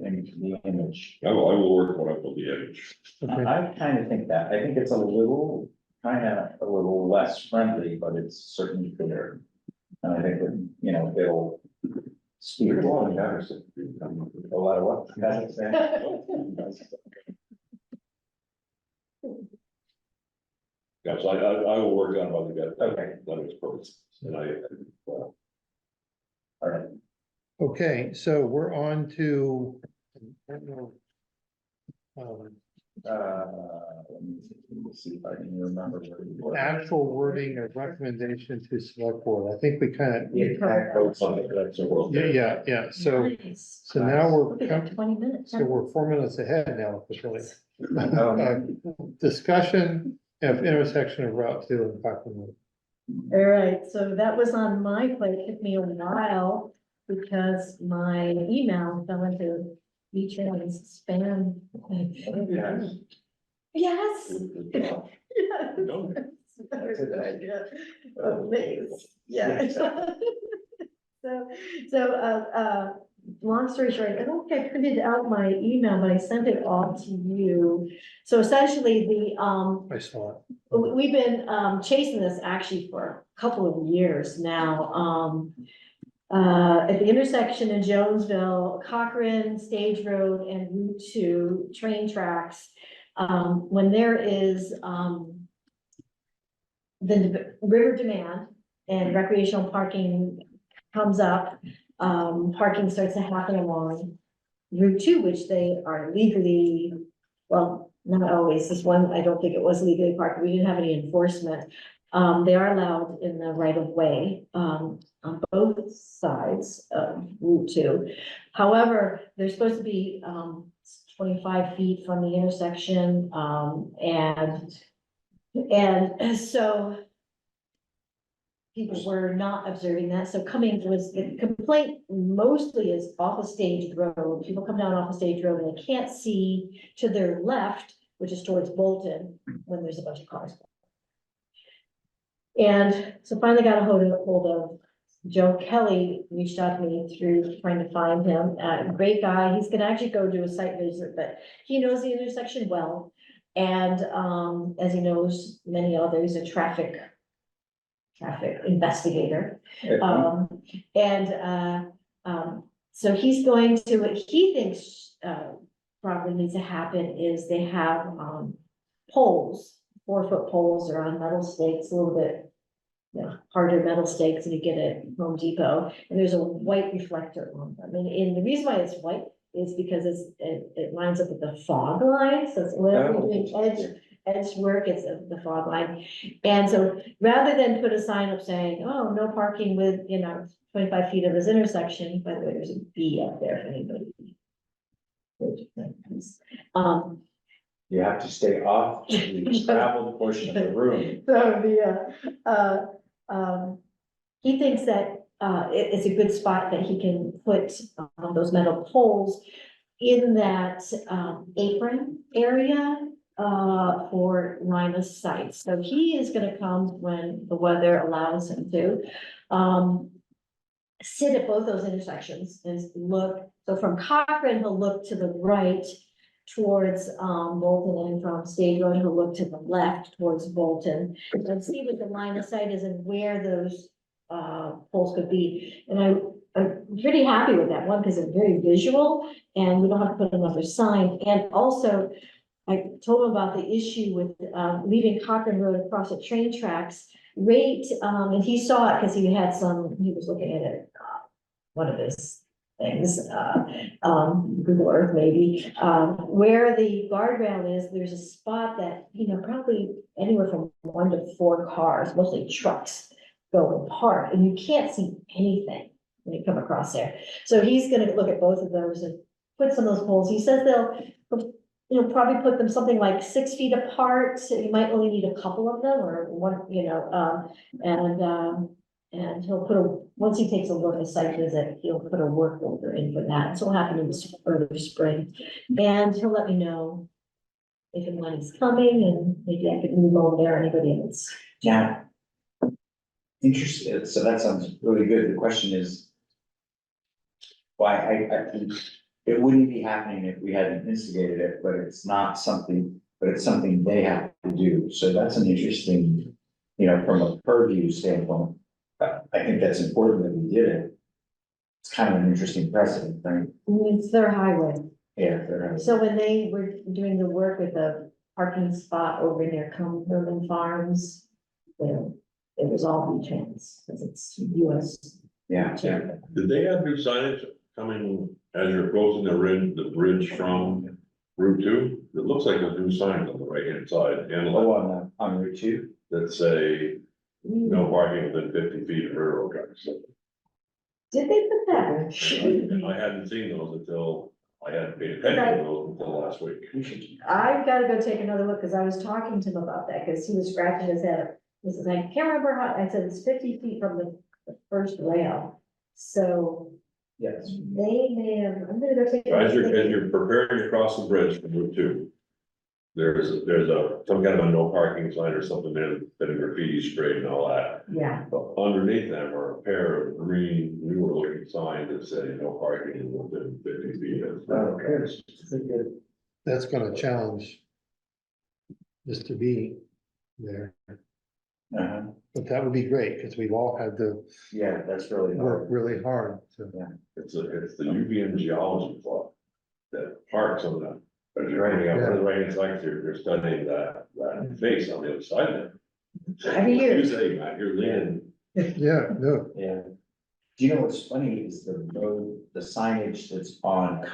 S1: image?
S5: I will work on it with the edge.
S6: Okay,
S1: I kind of think that. I think it's a little less friendly, but it's certainly clear. And I think that, it'll speak a lot of matters. A lot of what?
S5: Yeah, so I will work on about the,
S1: Okay.
S5: that makes perfect sense. And
S1: All right.
S6: okay, so we're on to. I don't know,
S1: Let me see if I can remember. where we were.
S6: actual wording of recommendation to select board. I think we kind of,
S1: The impact votes on it, that's a world.
S6: yeah, so
S2: Nice.
S6: now
S2: Look at that,
S6: we're,
S2: 20 minutes.
S6: so we're 4 minutes ahead now officially.
S1: Um,
S6: Discussion of intersection of Route 2 and Cochran Road.
S2: All right, so that was on my plate. It took me a while because my email fell into Beach's spam.
S1: Yes.
S2: Yes.
S5: No.
S2: Yes. That's a good idea. Amazing, yeah. So, long story short, I don't think I printed out my email, but I sent it all to you. So essentially,
S6: I saw it.
S2: we've been, chasing this actually for a couple of years now. At the intersection in Jonesville, Cochran, Stage Road and Route 2 train tracks, when there is, the river demand and recreational parking comes up, parking starts to happen along Route 2, which they are legally, well, not always, this one, I don't think it was legally parked, we didn't have any enforcement. They are allowed in the right of way, on both sides of Route 2. However, they're supposed to be, 25 feet from the intersection, and so people were not observing that, so the complaint mostly is off of Stage Road. People come down off of Stage Road and they can't see to their left, which is towards Bolton, when there's a bunch of cars. And so finally got a hold of Joe Kelly, reached out to me through trying to find him, great guy, he's gonna actually go do a site visit, but he knows the intersection well. And, as he knows, many others, a traffic investigator. So he's going to, what he thinks, probably needs to happen is they have, poles, 4-foot poles are on metal stakes, a little bit, harder metal stakes than you get at Home Depot, and there's a white reflector on them. And the reason why it's white is because it lines up with the fog line, so it's whenever you're doing edge work, it's the fog line. And so rather than put a sign up saying, oh, no parking with, 25 feet of this intersection, by the way, there's a B up there if anybody.
S1: You have to stay off the traveled portion of the room.
S2: So he thinks that, it's a good spot that he can put, those metal poles in that, apron area, for line of sight. So he is gonna come when the weather allows him to. Sit at both those intersections and look, so from Cochran, he'll look to the right towards Bolton, and from State Road, he'll look to the left towards Bolton. And see what the line of sight is and where those poles could be. And I'm pretty happy with that one, because it's very visual, and we don't have to put another sign. And also, I told him about the issue with leaving Cochran Road across the train tracks. And he saw it because he was looking at it, one of his things, Google Earth maybe, where the guardrail is, there's a spot that, probably anywhere from 1 to 4 cars, mostly trucks, go and park, and you can't see anything when you come across there. So he's gonna look at both of those and put some of those poles. He says they'll probably put them something like 6 feet apart, so you might only need a couple of them, or one, and he'll once he takes a look at the site visit, he'll put a work order in for that. So it'll happen in the early spring, and he'll let me know if and when he's coming, and maybe I could move over there, anybody else.
S1: Yeah. Interesting, so that sounds really good. The question is, why, I think it wouldn't be happening if we hadn't instigated it, but it's something they have to do. So that's an interesting, from a purview standpoint, I think that's important that we did it. It's kind of an interesting precedent, right?
S2: It's their highway.
S1: Yeah. They're-
S2: So when they were doing the work with the parking spot over near Cumberland Farms, it was all V-Trans, because it's US.
S1: Yeah.
S5: Did they have new signage coming as you're closing the bridge from Route 2? It looks like a new sign on the right hand side, and
S1: Oh, on Route 2?
S5: that say no parking within 50 feet of railroad tracks.
S2: Did they put that?
S5: I hadn't seen those until, I hadn't paid attention to those until last week.
S2: I've gotta go take another look, because I was talking to him about that, because he was scratching his head. He says, I can't remember how, I said, it's 50 feet from the first rail. So
S1: Yes.
S2: they may have, I'm gonna go take.
S5: As you're preparing to cross the bridge from Route 2, there's some kind of a no parking sign or something there, that graffiti sprayed and all that.
S2: Yeah,
S5: But underneath them are a pair of green, newer looking signs that say no parking within 50 feet of railroad tracks.
S6: That's gonna challenge Mr. B there,
S1: Uh-huh.
S6: but that would be great, because we've all had to
S1: Yeah, that's really
S6: work
S1: hard.
S6: really hard to.
S5: It's the UVM Geology Club that parks on that. As you're running up the right hand side, you're studying that face on the other side there.
S2: Every year.
S5: You say, Matt, you're leaning.
S6: Yeah, no,
S1: Yeah. Do you know what's funny is the road, the signage that's on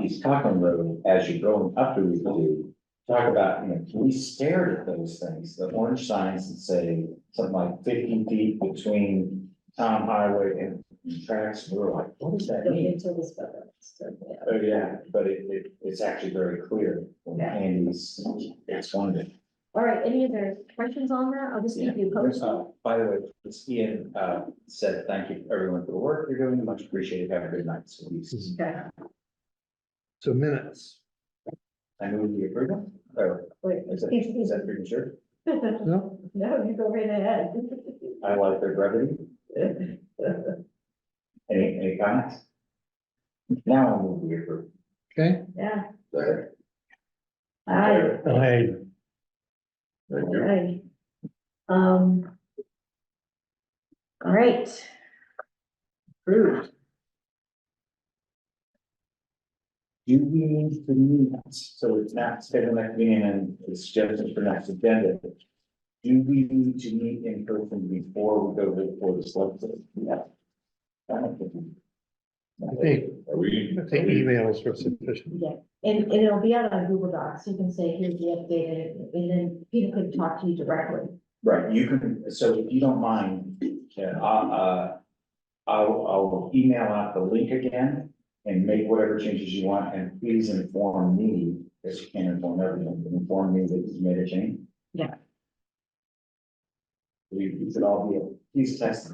S1: East Cochran Road as you're going up to Route 2. Talk about, we stared at those things, the orange signs that say something like 50 feet between town highway and tracks. We were like, what does that
S2: going
S1: mean?
S2: into this better. So, yeah.
S1: Oh, yeah, but it's actually very clear.
S2: Yeah.
S1: And it's wonderful.
S2: All right, any other questions on that? I'll just keep you posted.
S1: By the way, Ian said, thank you everyone for the work you're doing, much appreciated, have a good night. So he's,
S2: Okay,
S6: so minutes,
S1: I move the approval. Oh,
S2: wait.
S1: is that pretty sure?
S6: no,
S2: No, you go right ahead.
S1: I like their brevity. Any comments? Now I'll move the approval.
S6: okay,
S2: Yeah,
S1: Sorry.
S2: all right.
S5: Thank
S2: All
S5: you.
S2: right. All right. Approved.
S1: Do we need to meet, so it's not scheduled next meeting and it's suggested for next agenda? Do we need to meet in person before we go before the select? Yeah. I don't think we-
S6: I think
S5: Are
S6: I think emails are sufficient.
S2: Yeah, and it'll be out on Google Docs. You can say, here's the update, and then people can talk to you directly.
S1: Right, you can, so if you don't mind, I'll email out the link again and make whatever changes you want, and please inform me, as you can inform everyone, but inform me that you made a change.
S2: Yeah.
S1: We should all be, please test.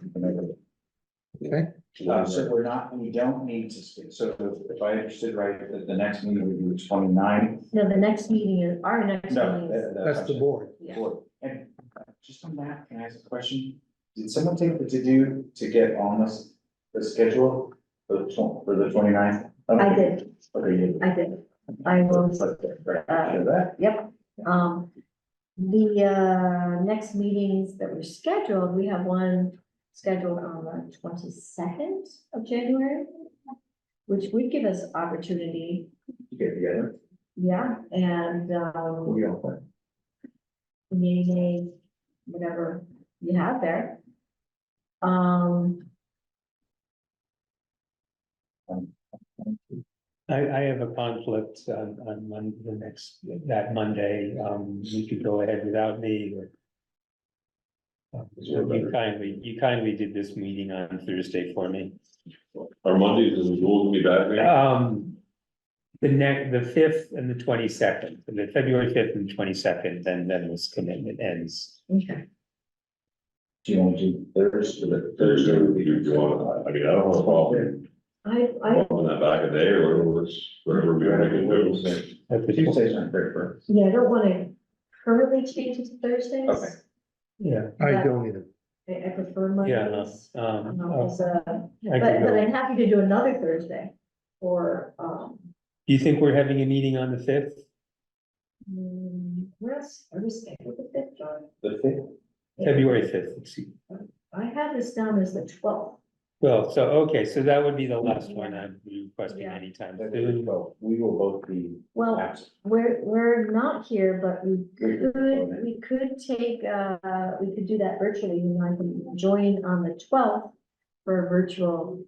S6: Okay,
S1: So we don't need to, so if I understood right, the next meeting would be 29.
S2: No, the next meeting is, our next
S1: No,
S2: meeting is,
S6: That's the board.
S2: yeah.
S1: Board. And just on that, can I ask a question? Did someone take the to-do to get on this, the schedule for the 29th?
S2: I did,
S1: Okay, you did.
S2: I did. I was,
S1: That.
S2: yep. The, next meetings that were scheduled, we have one scheduled on the 22nd of January, which would give us opportunity,
S1: You get together?
S2: yeah, and,
S1: We don't play.
S2: meeting, whatever you have there.
S4: I have a conflict the next, that Monday, you could go ahead without me, or. You kindly did this meeting on Thursday for me.
S5: Our Mondays is going to be bad, man.
S4: The 5th and the 22nd, the February 5th and 22nd, then this commitment ends.
S2: Okay.
S1: Do you want to do Thursday? Thursday would be.
S5: You want, I mean, I don't have a problem.
S2: I,
S5: On that back a day or whatever we want to do.
S4: At the-
S1: Tuesdays aren't great for us.
S2: yeah, I don't wanna currently change it to Thursdays.
S1: Okay.
S4: Yeah,
S6: I don't either.
S2: I prefer
S4: yeah,
S2: Mondays.
S4: I
S2: But
S4: could go.
S2: I'm happy to do another Thursday, or,
S4: Do you think we're having a meeting on the 5th?
S2: where's, are we scheduled the fifth, John?
S1: The 5th?
S4: February 5th, excuse me.
S2: I have this down as the 12th.
S4: Well, so, okay, so that would be the last one I'd be requesting
S2: Yeah.
S4: anytime
S1: Well,
S4: soon.
S1: we will both be
S2: Well,
S1: absent.
S2: we're not here, but
S1: We could go then.
S2: we could take, we could do that virtually, and I can join on the 12th for a virtual,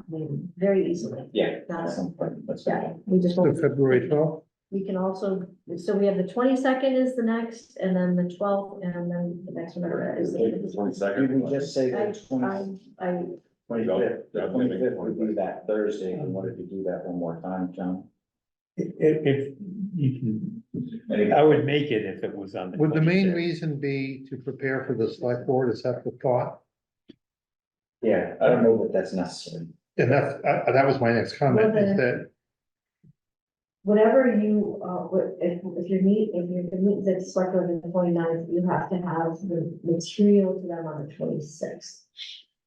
S2: meeting, very easily.
S1: Yeah.
S2: Got it.
S1: Some point, that's
S2: Yeah,
S1: fine.
S2: we just
S6: So
S2: won't.
S6: February 12th,
S2: We can also, so we have the 22nd is the next, and then the 12th, and then the next one is
S5: The
S2: the.
S5: 22nd.
S1: You can just say the
S2: I,
S1: 25th, the
S5: Yeah,
S1: 25th would be that Thursday, and what if you do that one more time, John?
S4: If you can,
S1: Any-
S4: I would make it if it was on the.
S6: would the main
S4: 25th.
S6: reason be to prepare for the select board? Is that the thought?
S1: Yeah, I don't know that that's necessary.
S6: And that was my next comment,
S2: Well,
S6: is
S2: the-
S6: that
S2: whatever you, if you meet, if you're gonna meet the select board on the 29th, you have to have the material to them on the 26th.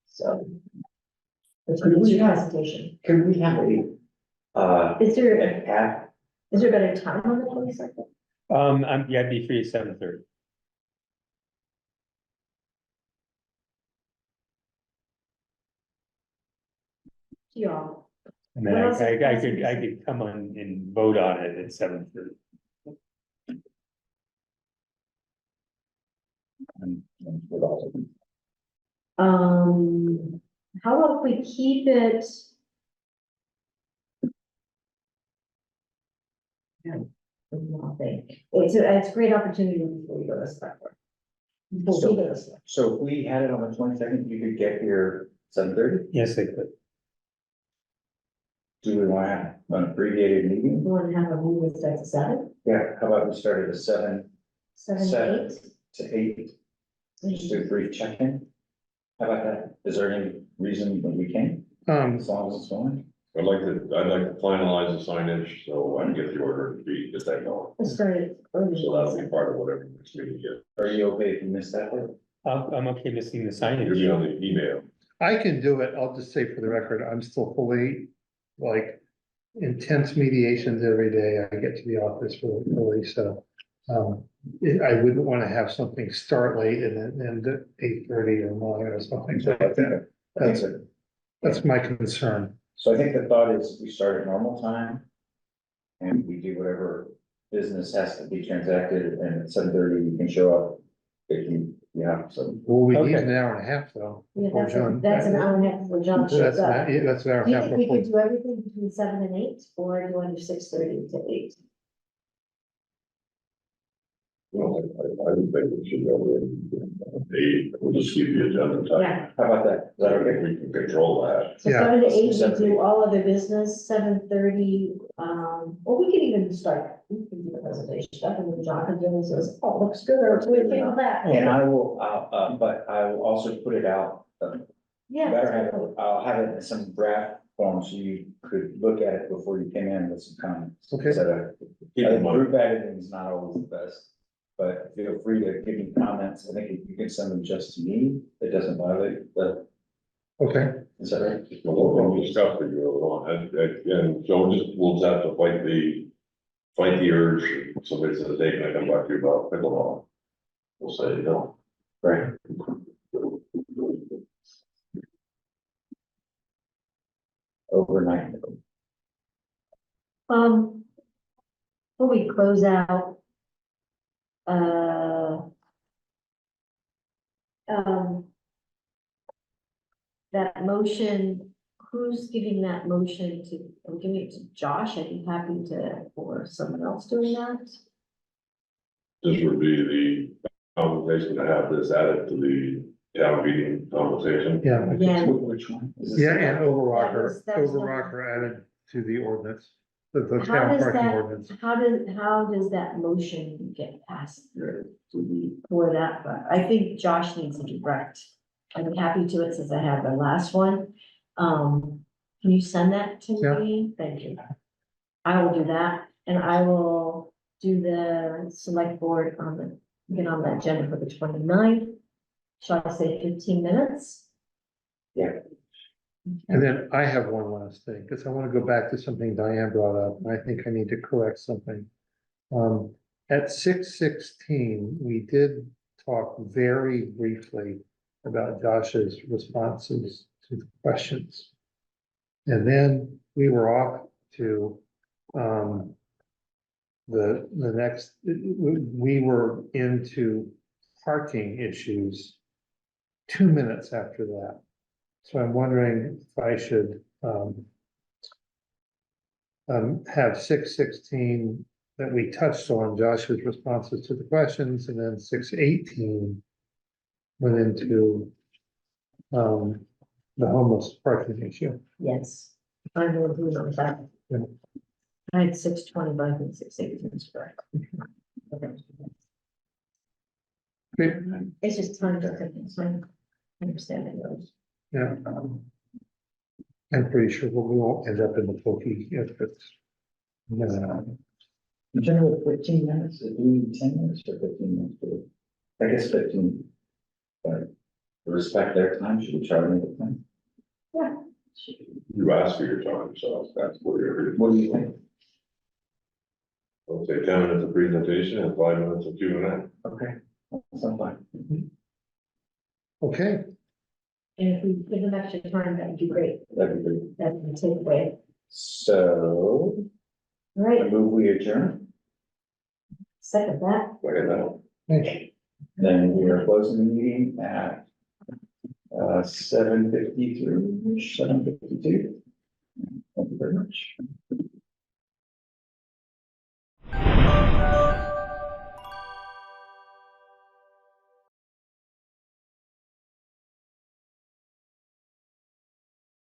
S2: So. Which
S1: Could we
S2: is your
S1: have-
S2: presentation.
S1: Can we have
S2: Is there,
S1: an app?
S2: is there a better time on the 22nd?
S4: Yeah, I'd be free at 7:30.
S2: Y'all,
S4: And then
S2: What else is
S4: I
S2: possible?
S4: could come on and vote on it at 7:30.
S2: how about if we keep it? Nothing. It's a great opportunity before we go to select board. Before we go to select.
S1: So if we had it on the 22nd, you could get here 7:30?
S4: Yes, I could.
S1: Do we want to have an abbreviated
S2: You
S1: meeting?
S2: want to have a meeting that starts at 7,
S1: Yeah, how about we start at 7
S2: 7 to 8?
S1: to 8? Just do a brief check-in. How about that? Is there any reason that we can't, as long as it's going?
S5: I'd like to finalize the signage, so I can get the order and get that going.
S2: Let's start it early.
S5: So that'll be part of whatever next meeting is.
S1: Are you okay if you missed that part?
S4: I'm okay missing the
S5: It'll be on
S4: signage.
S5: the email.
S6: I can do it. I'll just say for the record, I'm still fully, like, intense mediations every day. I get to the office really early, so. I wouldn't want to have something start late and then end at 8:30 or 9 or something like that.
S1: I think so.
S6: That's my concern.
S1: So I think the thought is we start at normal time. And we do whatever business has to be transacted, and at 7:30 you can show up. If you, so.
S6: Well, we need
S4: Okay.
S6: an hour and a half though.
S2: Yeah,
S6: before
S2: that's,
S6: John-
S2: that's an hour and a half before John
S6: That's
S2: shows up.
S6: that's an hour
S2: Do
S6: and
S2: you
S6: a half
S2: think we
S6: before.
S2: could do everything between 7 and 8, or do you want to do 6:30 to 8?
S5: Well, I would think we should go in. 8, we'll just keep the agenda tight.
S2: Yeah,
S1: How about that? Is that okay?
S5: We can control that.
S2: so
S6: Yeah.
S2: 7 to 8, we
S1: 7 to
S2: do all other business, 7:30, well, we can even start, we can do the presentation stuff, and then John can do it, says, oh, looks good, or we think of that.
S1: And I will, but I will also put it out,
S2: Yeah.
S1: Better have it, I'll have it in some draft form so you could look at it before you came in with some comments.
S6: Okay.
S1: So,
S5: Keep in mind,
S1: group editing is not always the best, but feel free to give me comments. I think if you can send them just to me, it doesn't violate the,
S6: Okay,
S1: is that right?
S5: we'll discuss it early on, and so we'll just have to fight the urge, if somebody says, hey, can I come back to you about pickleball? We'll say, no.
S1: Right. Overnight.
S2: Before we close out. That motion, who's giving that motion to, I'm giving it to Josh, I'd be happy to, or someone else doing that?
S5: This would be the conversation to have this added to the town meeting conversation.
S6: yeah, I think
S2: Yeah.
S6: so.
S1: Which one? Is this-
S6: Yeah, and Overrocker,
S2: That was
S6: Overrocker added to the ordinance, the
S2: How
S6: town
S2: does
S6: parking
S2: that,
S6: ordinance.
S2: how does that motion get passed through? Do we pour that, but I think Josh needs to direct. I'm happy to it since I had the last one. Can you send that to
S6: Yeah.
S2: me? Thank you. I will do that, and I will do the select board on the, get on the agenda for the 29th. Shall I say 15 minutes?
S1: Yeah.
S6: And then I have one last thing, because I want to go back to something Diane brought up, and I think I need to correct something. At 6:16, we did talk very briefly about Josh's responses to the questions. And then we were off to, the next, we were into parking issues 2 minutes after that. So I'm wondering if I should, have 6:16 that we touched on Joshua's responses to the questions, and then 6:18 went into, the homeless parking issue.
S2: Yes. I will do that.
S6: Yeah.
S2: I had 6:20, but I think 6:18 is correct. Okay.
S6: Great.
S2: It's just time difference, my understanding those.
S6: Yeah. I'm pretty sure we won't end up in the pokey if it's.
S1: In general, 15 minutes, do we need 10 minutes or 15 minutes? I guess 15. But to respect their time, should we try to make it 10?
S2: Yeah.
S5: You asked for your time, so that's what you're,
S1: What do you think?
S5: I'll say 10 minutes of presentation and 5 minutes of Q&A.
S1: Okay, sounds fine.
S6: Okay,
S2: And if we give them extra time, that would be great.
S1: That'd be great.
S2: That would take away.
S1: So,
S2: All
S1: I
S2: right,
S1: move we adjourn,
S2: second that.
S5: Look at that.
S6: thanks.
S1: then we are closing the meeting at 7:53, 7:52. Thank you very much.